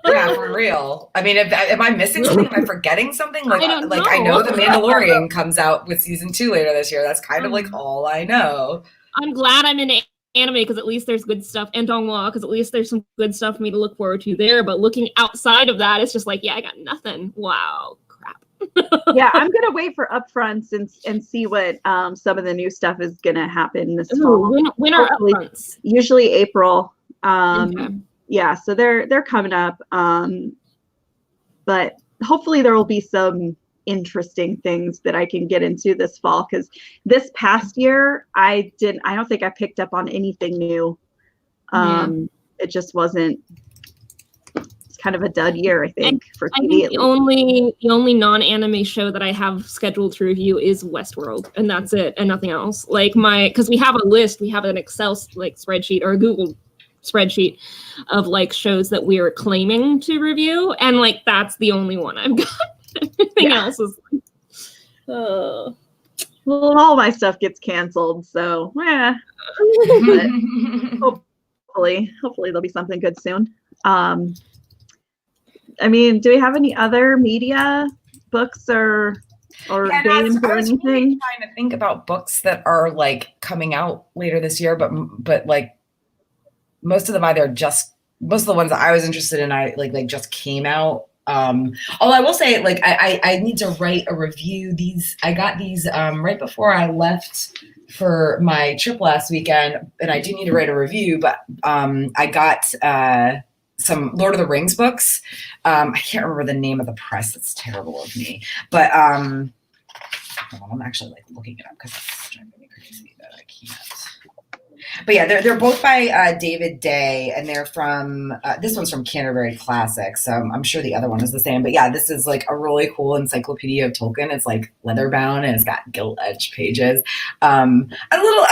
Yeah, for real. I mean, am I missing something? Am I forgetting something? Like, I don't know. I know The Mandalorian comes out with season 2 later this year. That's kind of like all I know. I'm glad I'm in anime because at least there's good stuff, and Donghua because at least there's some good stuff for me to look forward to there. But looking outside of that, it's just like, yeah, I got nothing. Wow, crap. Yeah, I'm gonna wait for upfronts and see what some of the new stuff is gonna happen this fall. When are upfronts? Usually April. Okay. Yeah, so they're coming up. But hopefully there will be some interesting things that I can get into this fall, because this past year I don't think I picked up on anything new. It just wasn't. It's kind of a dud year, I think, for TV. The only non-anime show that I have scheduled to review is Westworld, and that's it, and nothing else. Like because we have a list, we have an Excel spreadsheet or a Google spreadsheet of shows that we're claiming to review, and that's the only one I've got. Everything else is well, all my stuff gets canceled, so but hopefully there'll be something good soon. I mean, do we have any other media, books or games or anything? Really trying to think about books that are coming out later this year, but most of them most of the ones that I was interested in, just came out. Although I will say, I need to write a review. I got these right before I left for my trip last weekend, and I do need to write a review. But I got some Lord of the Rings books. I can't remember the name of the press. It's terrible of me. But I'm actually looking it up because it's driving me crazy that I can't. But yeah, they're both by David Day, and they're from this one's from Canterbury Classics. I'm sure the other one is the same, but yeah, this is a really cool encyclopedia of Tolkien. It's leather bound and it's got gilt edge pages. I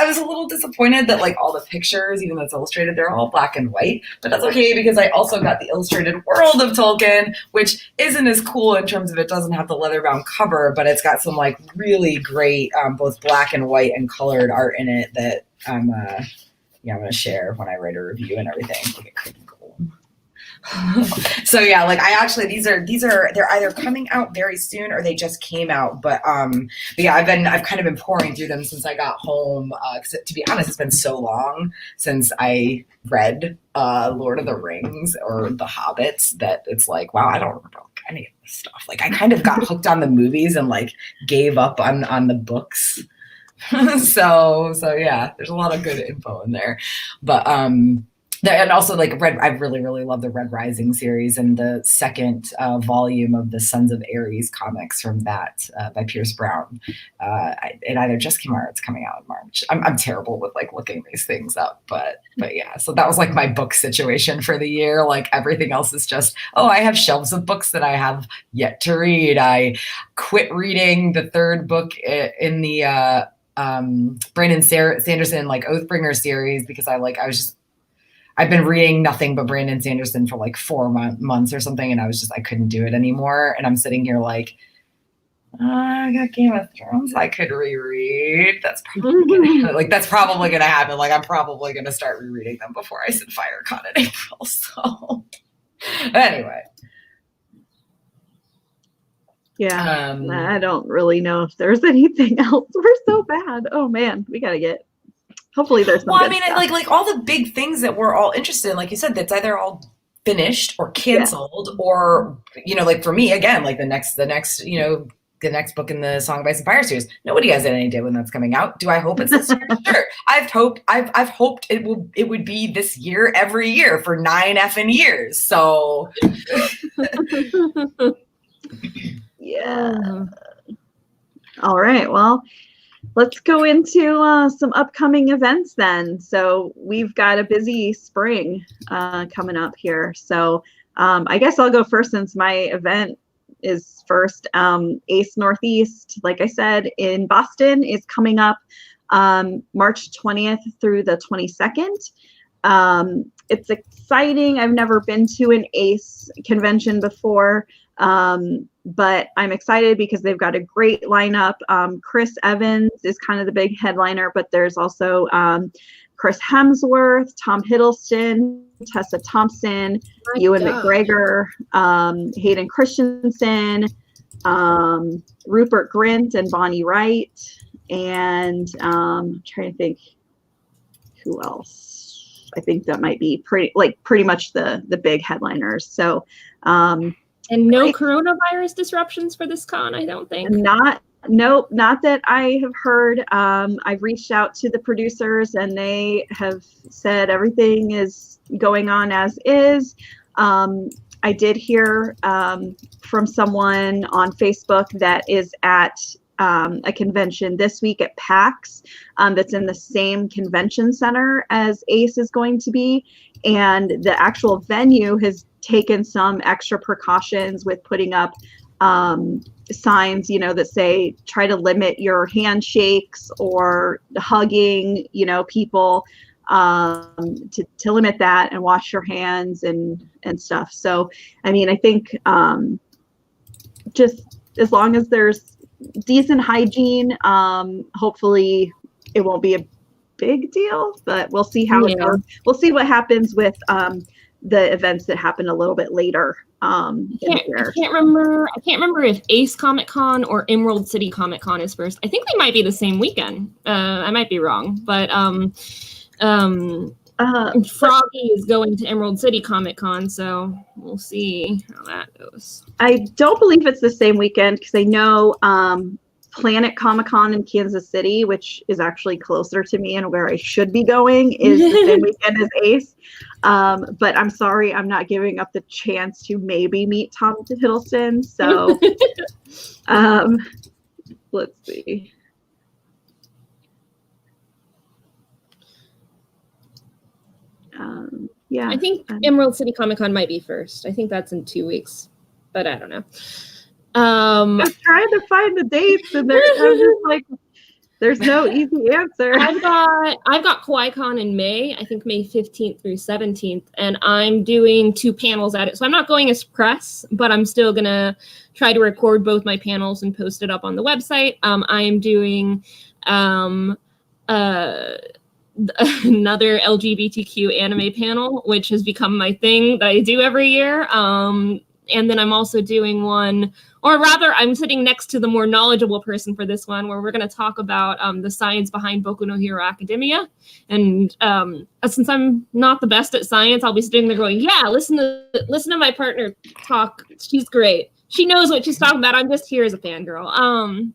was a little disappointed that all the pictures, even though it's illustrated, they're all black and white. But that's okay because I also got the illustrated world of Tolkien, which isn't as cool in terms of it doesn't have the leather bound cover, but it's got some really great both black and white and colored art in it that I'm going to share when I write a review and everything. Look at pretty cool. So yeah, I actually they're either coming out very soon or they just came out. But yeah, I've kind of been pouring through them since I got home. 'Cause to be honest, it's been so long since I read Lord of the Rings or The Hobbits that it's wow, I don't remember any of this stuff. I kind of got hooked on the movies and gave up on the books. so yeah, there's a lot of good info in there, but and also I really love the Red Rising series and the second volume of the Sons of Ares comics from that by Pierce Brown. It either just came out or it's coming out in March. I'm terrible with looking these things up, but yeah, so that was my book situation for the year. Everything else is just, I have shelves of books that I have yet to read. I quit reading the third book in the Brandon Sanderson Oathbringer series because I've been reading nothing but Brandon Sanderson for 4 months or something, and I couldn't do it anymore. And I'm sitting here I got Game of Thrones I could reread. That's probably gonna happen. I'm probably gonna start rereading them before I sit FireCon in April. So anyway. Yeah, I don't really know if there's anything else. We're so bad. Oh man, we gotta get. Hopefully, there's. Well, I mean, stuff. All the big things that we're all interested in, like you said, that's either all finished or canceled, or for me again, the next the next book in the Song of Ice and Fire series. Nobody has any idea when that's coming out. Do I hope it's this year? Sure. I've hoped it would be this year every year for 9 effing years. So. Yeah. All right. Well, let's go into some upcoming events then. So we've got a busy spring coming up here. So I guess I'll go first since my event is first. ACE Northeast, like I said, in Boston is coming up March 20th through the 22nd. It's exciting. I've never been to an ACE convention before. but I'm excited because they've got a great lineup. Chris Evans is kind of the big headliner, but there's also Chris Hemsworth, Tom Hiddleston, Tessa Thompson, Ewan McGregor, Hayden Christensen, Rupert Grint and Bonnie Wright, and I'm trying to think who else. I think that might be pretty much the big headliners. So and no coronavirus disruptions for this con, I don't think. Nope, not that I have heard. I've reached out to the producers and they have said everything is going on as is. I did hear from someone on Facebook that is at a convention this week at PAX that's in the same convention center as ACE is going to be. And the actual venue has taken some extra precautions with putting up signs, that say try to limit your handshakes or hugging, people to limit that and wash your hands and stuff. So, I think just as long as there's decent hygiene, hopefully it won't be a big deal, but we'll see how it goes. We'll see what happens with the events that happen a little bit later. I can't remember if Ace Comic Con or Emerald City Comic Con is first. I think they might be the same weekend. I might be wrong, but Froggy is going to Emerald City Comic Con, so we'll see how that goes. I don't believe it's the same weekend because I know Planet Comic Con in Kansas City, which is actually closer to me and where I should be going, is the same weekend as Ace. But I'm sorry, I'm not giving up the chance to maybe meet Tom Hiddleston. So let's see. I think Emerald City Comic Con might be first. I think that's in 2 weeks, but I don't know. I'm trying to find the dates, and there's no easy answer. I've got KawaiiCon in May. I think May 15th through 17th, and I'm doing 2 panels at it. So I'm not going as press, but I'm still gonna try to record both my panels and post it up on the website. I am doing another LGBTQ anime panel, which has become my thing that I do every year. And then I'm also doing one, or rather I'm sitting next to the more knowledgeable person for this one, where we're going to talk about the science behind Boku no Hero Academia. And since I'm not the best at science, I'll be sitting there going, yeah, listen to my partner talk. She's great. She knows what she's talking about. I'm just here as a fangirl.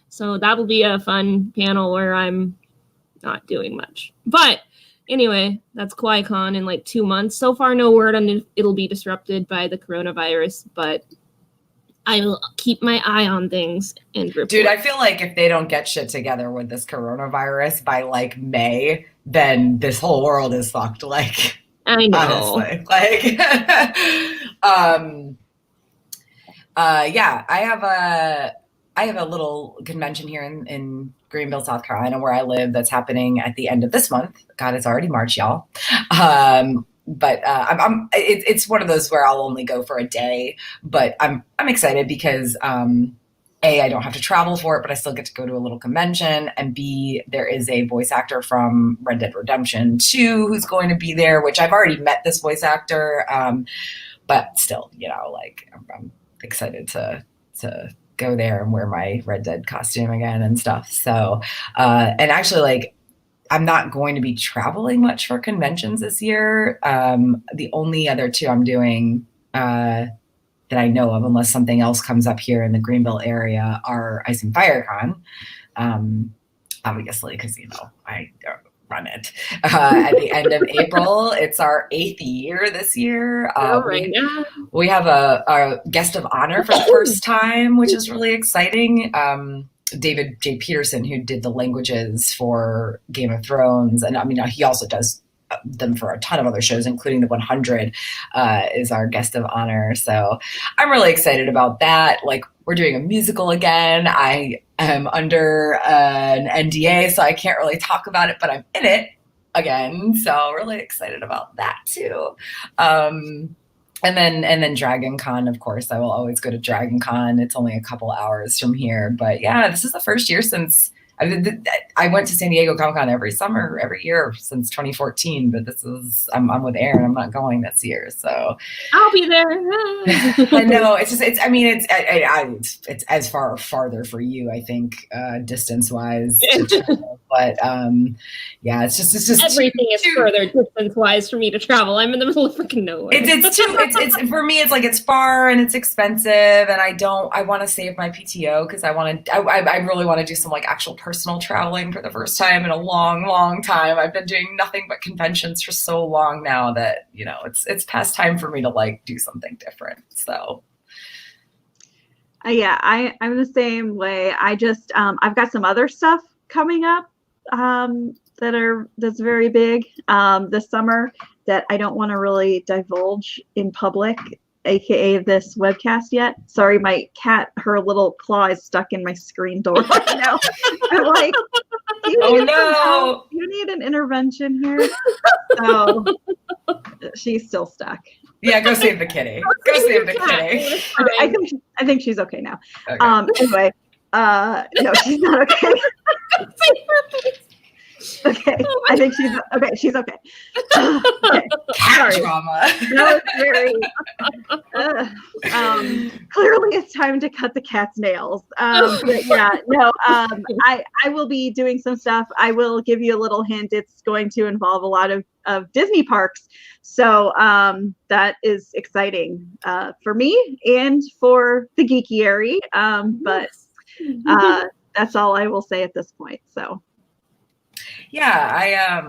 So that'll be a fun panel where I'm not doing much. But anyway, that's KawaiiCon in 2 months. So far, no word on if it'll be disrupted by the coronavirus, but I will keep my eye on things and report. Dude, I feel like if they don't get shit together with this coronavirus by May, then this whole world is fucked. I know. Honestly, I have a little convention here in Greenville, South Carolina, where I live, that's happening at the end of this month. God, it's already March, y'all. But it's one of those where I'll only go for a day, but I'm excited because A, I don't have to travel for it, but I still get to go to a little convention, and B, there is a voice actor from Red Dead Redemption 2 who's going to be there, which I've already met this voice actor, but still, I'm excited to go there and wear my Red Dead costume again and stuff. So, and actually, I'm not going to be traveling much for conventions this year. The only other 2 I'm doing that I know of, unless something else comes up here in the Greenville area, are Ice and FireCon. Obviously, because, I don't run it. At the end of April, it's our 8th year this year. We have a guest of honor for the first time, which is really exciting. David J. Peterson, who did the languages for Game of Thrones, and he also does them for a ton of other shows, including the 100, is our guest of honor. So I'm really excited about that. We're doing a musical again. I am under an NDA, so I can't really talk about it, but I'm in it again. So really excited about that too. And then Dragon Con, of course. I will always go to Dragon Con. It's only a couple hours from here. But yeah, this is the first year since I went to San Diego Comic-Con every summer, every year since 2014. But I'm with Aaron. I'm not going this year. So I'll be there. I know. It's as farther for you, I think, distance-wise. But yeah, it's just everything is further distance-wise for me to travel. I'm in the middle of freaking nowhere. It's for me. It's like it's far and it's expensive, and I want to save my PTO because I really want to do some like actual personal traveling for the first time in a long time. I've been doing nothing but conventions for so long now that it's past time for me to like do something different. So yeah, I'm the same way. I just I've got some other stuff coming up that's very big this summer that I don't want to really divulge in public, aka this webcast yet. Sorry, my cat, her little claw is stuck in my screen door right now. I'm like, you need an intervention here. So she's still stuck. Yeah, go save the kitty. Go save the kitty. I think she's okay now. Okay. Anyway, no, she's not okay. Okay, I think she's okay. She's okay. Okay. Cat drama. That was very. Clearly, it's time to cut the cat's nails. But yeah, no. I will be doing some stuff. I will give you a little hint. It's going to involve a lot of Disney parks. So that is exciting for me and for the Geekiary. But that's all I will say at this point. So. Yeah, I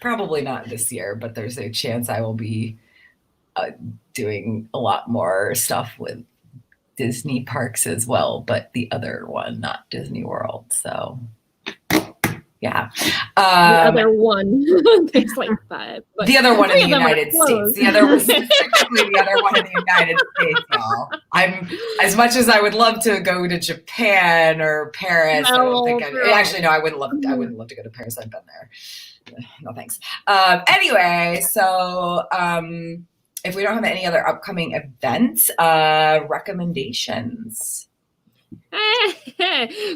probably not this year, but there's a chance I will be doing a lot more stuff with Disney parks as well, but the other one, not Disney World. So yeah. The other one. There's like 5. But the other one in the United States. The other specifically the other one in the United States, y'all. I'm as much as I would love to go to Japan or Paris. I don't think I wouldn't love to go to Paris. I've been there. No thanks. Anyway, so if we don't have any other upcoming events, recommendations.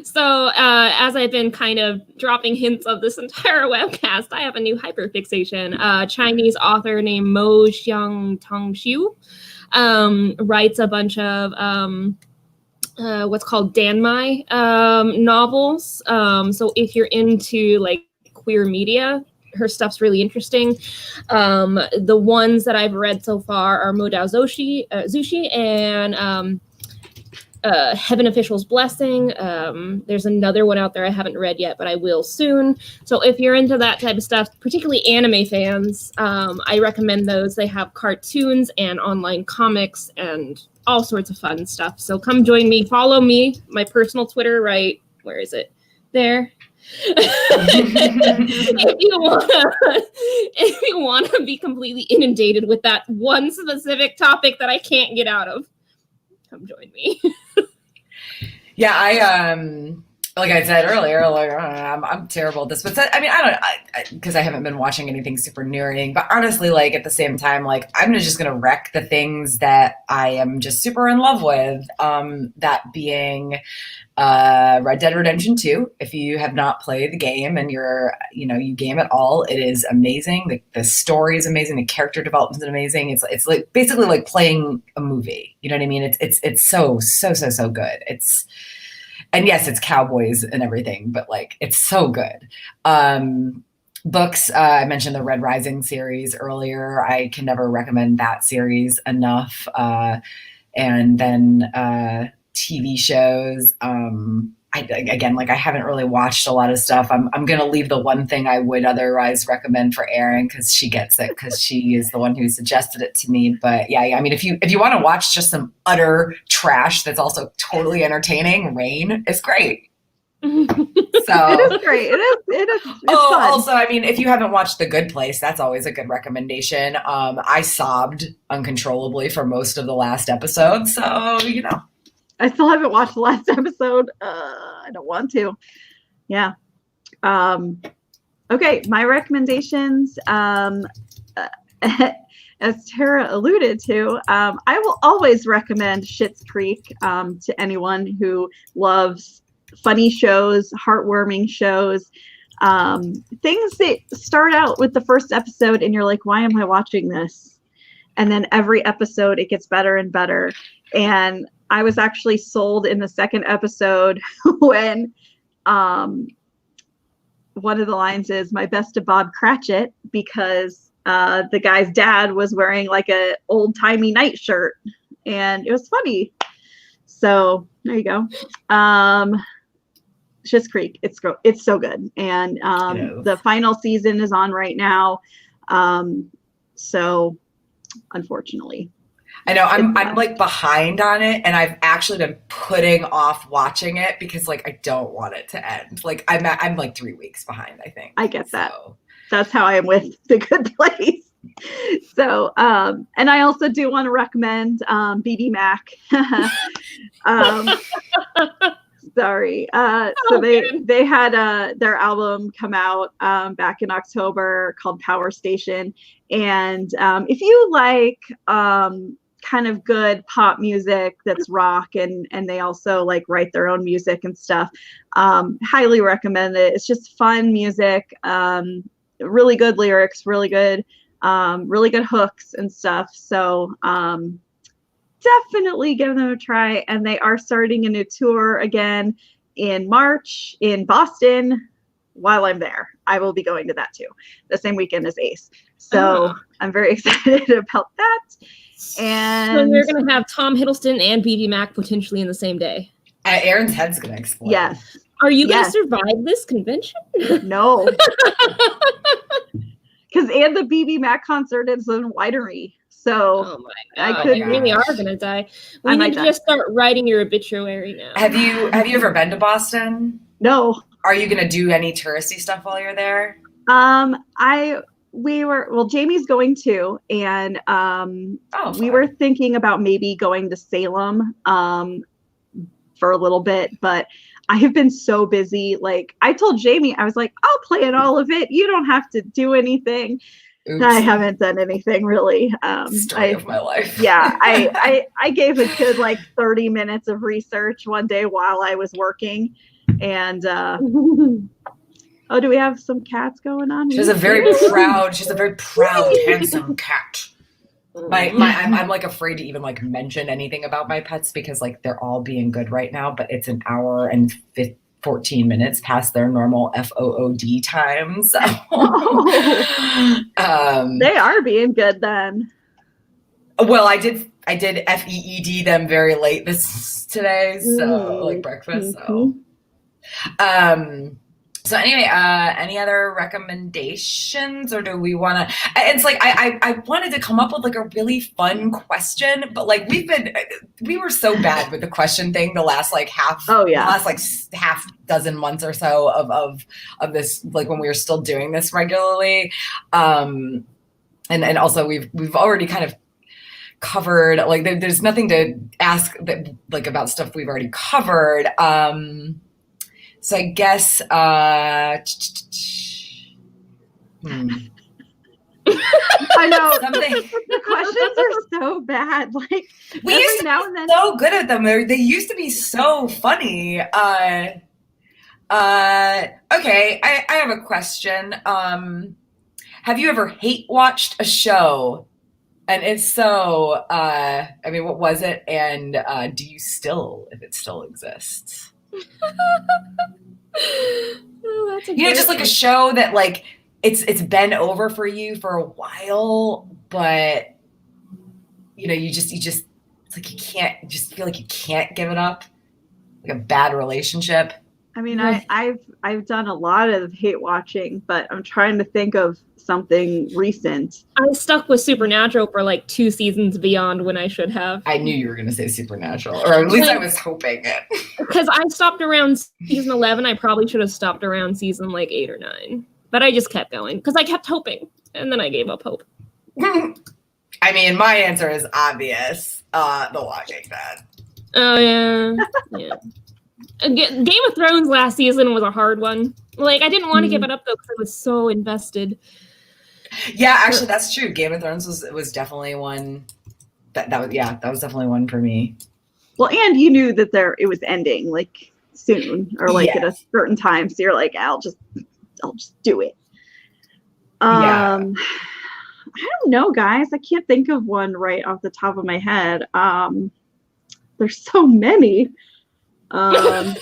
So as I've been kind of dropping hints of this entire webcast, I have a new hyperfixation. Chinese author named Mo Xiang-Tong Xiu writes a bunch of what's called Danmai novels. So if you're into like queer media, her stuff's really interesting. The ones that I've read so far are Modao Zushi and Heaven Official's Blessing. There's another one out there I haven't read yet, but I will soon. So if you're into that type of stuff, particularly anime fans, I recommend those. They have cartoons and online comics and all sorts of fun stuff. So come join me. Follow me. My personal Twitter, right? Where is it? There. if you want to be completely inundated with that one specific topic that I can't get out of, come join me. Yeah, I like I said earlier, like I'm terrible at this, but I mean, I don't, because I haven't been watching anything super new or anything. But honestly, like at the same time, like I'm just gonna wreck the things that I am just super in love with. That being Red Dead Redemption 2. If you have not played the game and you game at all, it is amazing. The story is amazing. The character development is amazing. It's like basically like playing a movie. You know what I mean? It's so good. And yes, it's cowboys and everything, but like it's so good. Books, I mentioned the Red Rising series earlier. I can never recommend that series enough. And then TV shows. I haven't really watched a lot of stuff. I'm going to leave the one thing I would otherwise recommend for Erin because she gets it because she is the one who suggested it to me. But yeah, I mean, if you want to watch just some utter trash that's also totally entertaining, Rain is great. So it is great. It's fun. Also, I mean, if you haven't watched The Good Place, that's always a good recommendation. I sobbed uncontrollably for most of the last episode, so I still haven't watched the last episode. I don't want to. Yeah. Okay, my recommendations. as Tara alluded to, I will always recommend Schitt's Creek to anyone who loves funny shows, heartwarming shows, things that start out with the first episode and you're like, why am I watching this? And then every episode it gets better and better. And I was actually sold in the second episode when one of the lines is my best to Bob Cratchit, because the guy's dad was wearing like a old timey nightshirt and it was funny. So there you go. Schitt's Creek. It's so good. And the final season is on right now. So unfortunately. I know I'm like behind on it, and I've actually been putting off watching it because like I don't want it to end. Like I'm like 3 weeks behind, I think. I get that. That's how I am with The Good Place. So and I also do want to recommend BB Mac. Sorry. So they had their album come out back in October called Power Station. And if you like kind of good pop music that's rock and they also like write their own music and stuff, highly recommend it. It's just fun music, really good lyrics, really good hooks and stuff. So definitely give them a try. And they are starting a new tour again in March in Boston. While I'm there, I will be going to that too, the same weekend as Ace. So I'm very excited about that. And so we're going to have Tom Hiddleston and BB Mac potentially in the same day. Aaron's head's going to explode. Yes. Are you going to survive this convention? No. Because the BB Mac concert is in Winery. So I could really are going to die. We need to just start writing your obituary now. Have you ever been to Boston? No. Are you going to do any touristy stuff while you're there? Jamie's going to, and we were thinking about maybe going to Salem for a little bit, but I have been so busy. Like I told Jamie, I was like, I'll plan all of it. You don't have to do anything. Oops. I haven't done anything really. Story of my life. Yeah, I gave a good like 30 minutes of research one day while I was working. And do we have some cats going on? She's a very proud, handsome cat. I'm like afraid to even like mention anything about my pets because like they're all being good right now, but it's an hour and 14 minutes past their normal FOOD time. So they are being good then. Well, I did FEED them very late today, so like breakfast. So so anyway, any other recommendations, or do we want to? It's like I wanted to come up with like a really fun question, but like we were so bad with the question thing the last like half dozen months or so of this, like when we were still doing this regularly, and also we've already kind of covered, like there's nothing to ask that like about stuff we've already covered. So I guess I know the questions are so bad. Like we used to be so good at them. They used to be so funny. Okay, I have a question. Have you ever hate watched a show? And if so, I mean, what was it? And do you still, if it still exists? Just like a show that like it's been over for you for a while, but you just it's like you just feel like you can't give it up, like a bad relationship. I mean, I've done a lot of hate watching, but I'm trying to think of something recent. I stuck with Supernatural for like 2 seasons beyond when I should have. I knew you were going to say Supernatural, or at least I was hoping it. Because I stopped around season 11. I probably should have stopped around season like 8 or 9. But I just kept going because I kept hoping. And then I gave up hope. I mean, my answer is obvious. The Walking Dead. Oh, yeah. Yeah. Game of Thrones last season was a hard one. Like, I didn't want to give it up, though, because I was so invested. Yeah, actually, that's true. Game of Thrones was definitely one that was definitely one for me. Well, and you knew that it was ending like soon or like at a Yes. certain time, so you're like, I'll just do it. Yeah. I don't know, guys. I can't think of one right off the top of my head. There's so many. I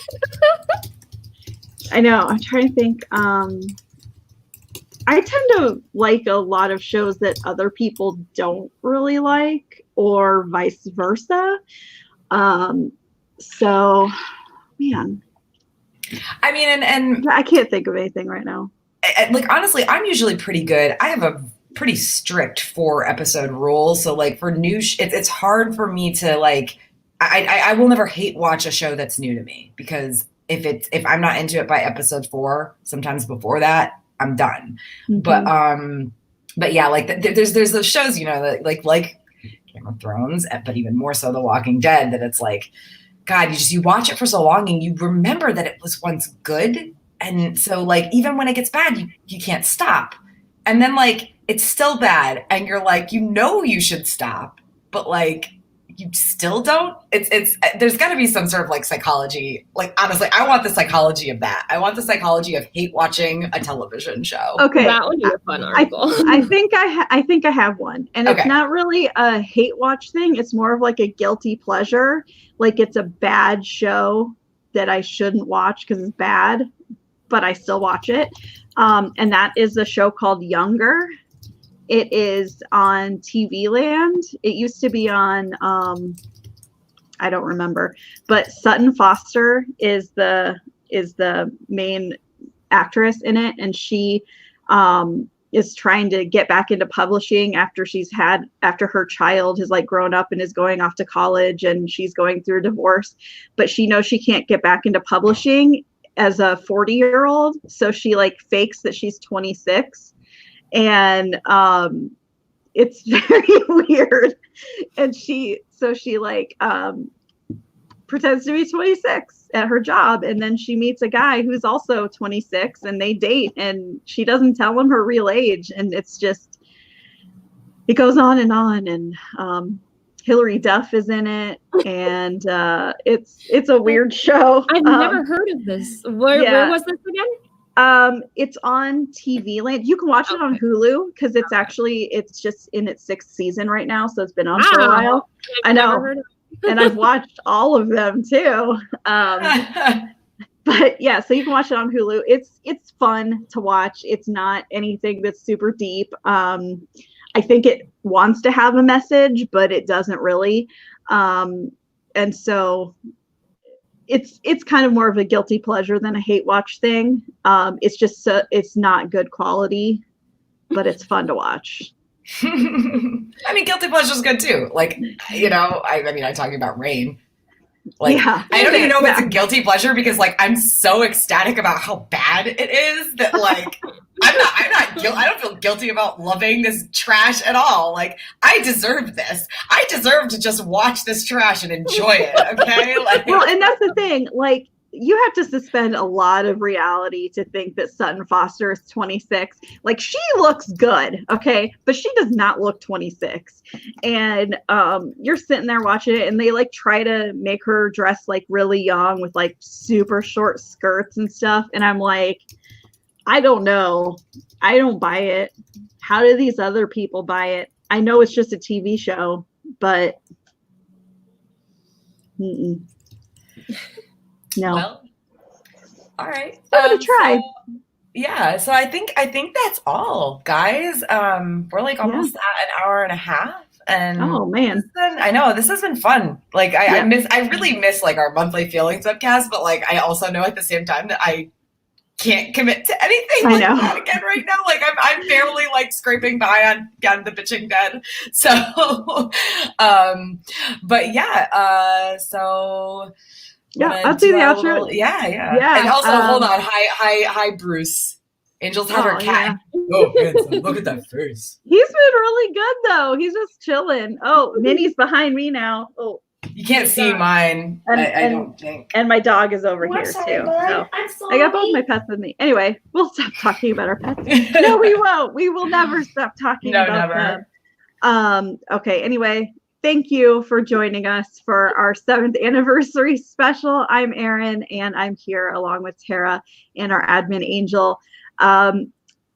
know. I'm trying to think. I tend to like a lot of shows that other people don't really like, or vice versa. So, man, I mean, and I can't think of anything right now. like honestly, I'm usually pretty good. I have a pretty strict 4-episode rule, so like for new, it's hard for me to like. I will never hate watch a show that's new to me, because if I'm not into it by episode 4, sometimes before that, I'm done. Mm-hmm. But yeah, like there's those shows, you know, that like Game of Thrones, but even more so The Walking Dead, that it's like, God, you watch it for so long and you remember that it was once good. And so like, even when it gets bad, you can't stop. And then like, it's still bad. And you're like, you should stop, but like, you still don't. It's there's got to be some sort of like psychology. Like, honestly, I want the psychology of that. I want the psychology of hate watching a television show. Okay, that would be a fun article. I think I have one, and it's Okay. not really a hate watch thing. It's more of like a guilty pleasure. Like, it's a bad show that I shouldn't watch because it's bad, but I still watch it. And that is a show called Younger. It is on TV Land. It used to be on, I don't remember, but Sutton Foster is the main actress in it, and she is trying to get back into publishing after her child has like grown up and is going off to college, and she's going through a divorce, but she knows she can't get back into publishing as a 40-year-old, so she like fakes that she's 26. And it's very weird. And she like pretends to be 26 at her job, and then she meets a guy who's also 26, and they date, and she doesn't tell him her real age, and it's just, it goes on. And Hilary Duff is in it, and it's a weird show. I've never heard of this. Where was this again? It's on TV Land. You can watch it on Hulu, because it's just in its 6th season right now, so it's been on for a while. I know, and I've watched all of them too. But yeah, so you can watch it on Hulu. It's fun to watch. It's not anything that's super deep. I think it wants to have a message, but it doesn't really. And so it's kind of more of a guilty pleasure than a hate watch thing. It's just it's not good quality, but it's fun to watch. I mean, guilty pleasure is good too. Like, you know, I mean, I'm talking about Rain. Like, yeah, I don't even know if it's a guilty pleasure, because like I'm so ecstatic about how bad it is that like I don't feel guilty about loving this trash at all. Like, I deserve this. I deserve to just watch this trash and enjoy it. Okay. Like, well, and that's the thing. Like, you have to suspend a lot of reality to think that Sutton Foster is 26. Like, she looks good, okay, but she does not look 26. And you're sitting there watching it, and they like try to make her dress like really young with like super short skirts and stuff. And I'm like, I don't know. I don't buy it. How do these other people buy it? I know it's just a TV show, but no. Well, all right. Give it a try. So I think that's all, guys. We're like almost at an hour and a half. And oh man, I know this has been fun. Like I really miss like our monthly feelings webcast, but like I also know at the same time that I can't commit to anything like that again right now. Like I'm barely like scraping by on the bitching dead. So, but yeah. So. Yeah, I'll do the outro. Yeah. And also, hold on. Hi, Bruce. Angel's had her cat. Yeah. Oh, man, look at that face. He's been really good, though. He's just chilling. Oh, Minnie's behind me now. Oh, You can't see mine. I don't think. And my dog is over here too. So I'm sorry. I got both my pets with me. Anyway, we'll stop talking about our pets. No, we won't. We will never stop talking about them. Okay. Anyway, thank you for joining us for our 7th anniversary special. I'm Erin, and I'm here along with Tara and our admin Angel.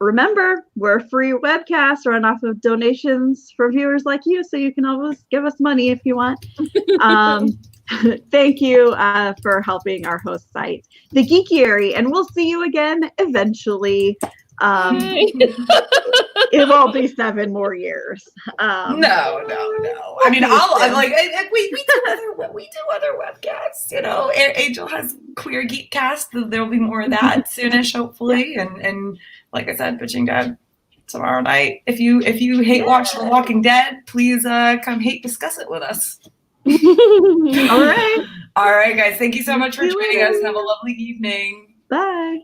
Remember, we're a free webcast run off of donations from viewers like you, so you can always give us money if you want. Thank you for helping our host site, the Geekiary, and we'll see you again eventually. It won't be 7 more years. No. I mean, we do other webcasts. You know, Angel has Queer Geekcast. There will be more of that soonish, hopefully. And like I said, Bitching Dead tomorrow night. If you hate watch The Walking Dead, please come hate discuss it with us. All right, guys. Thank you so much for joining us. Have a lovely evening. Bye.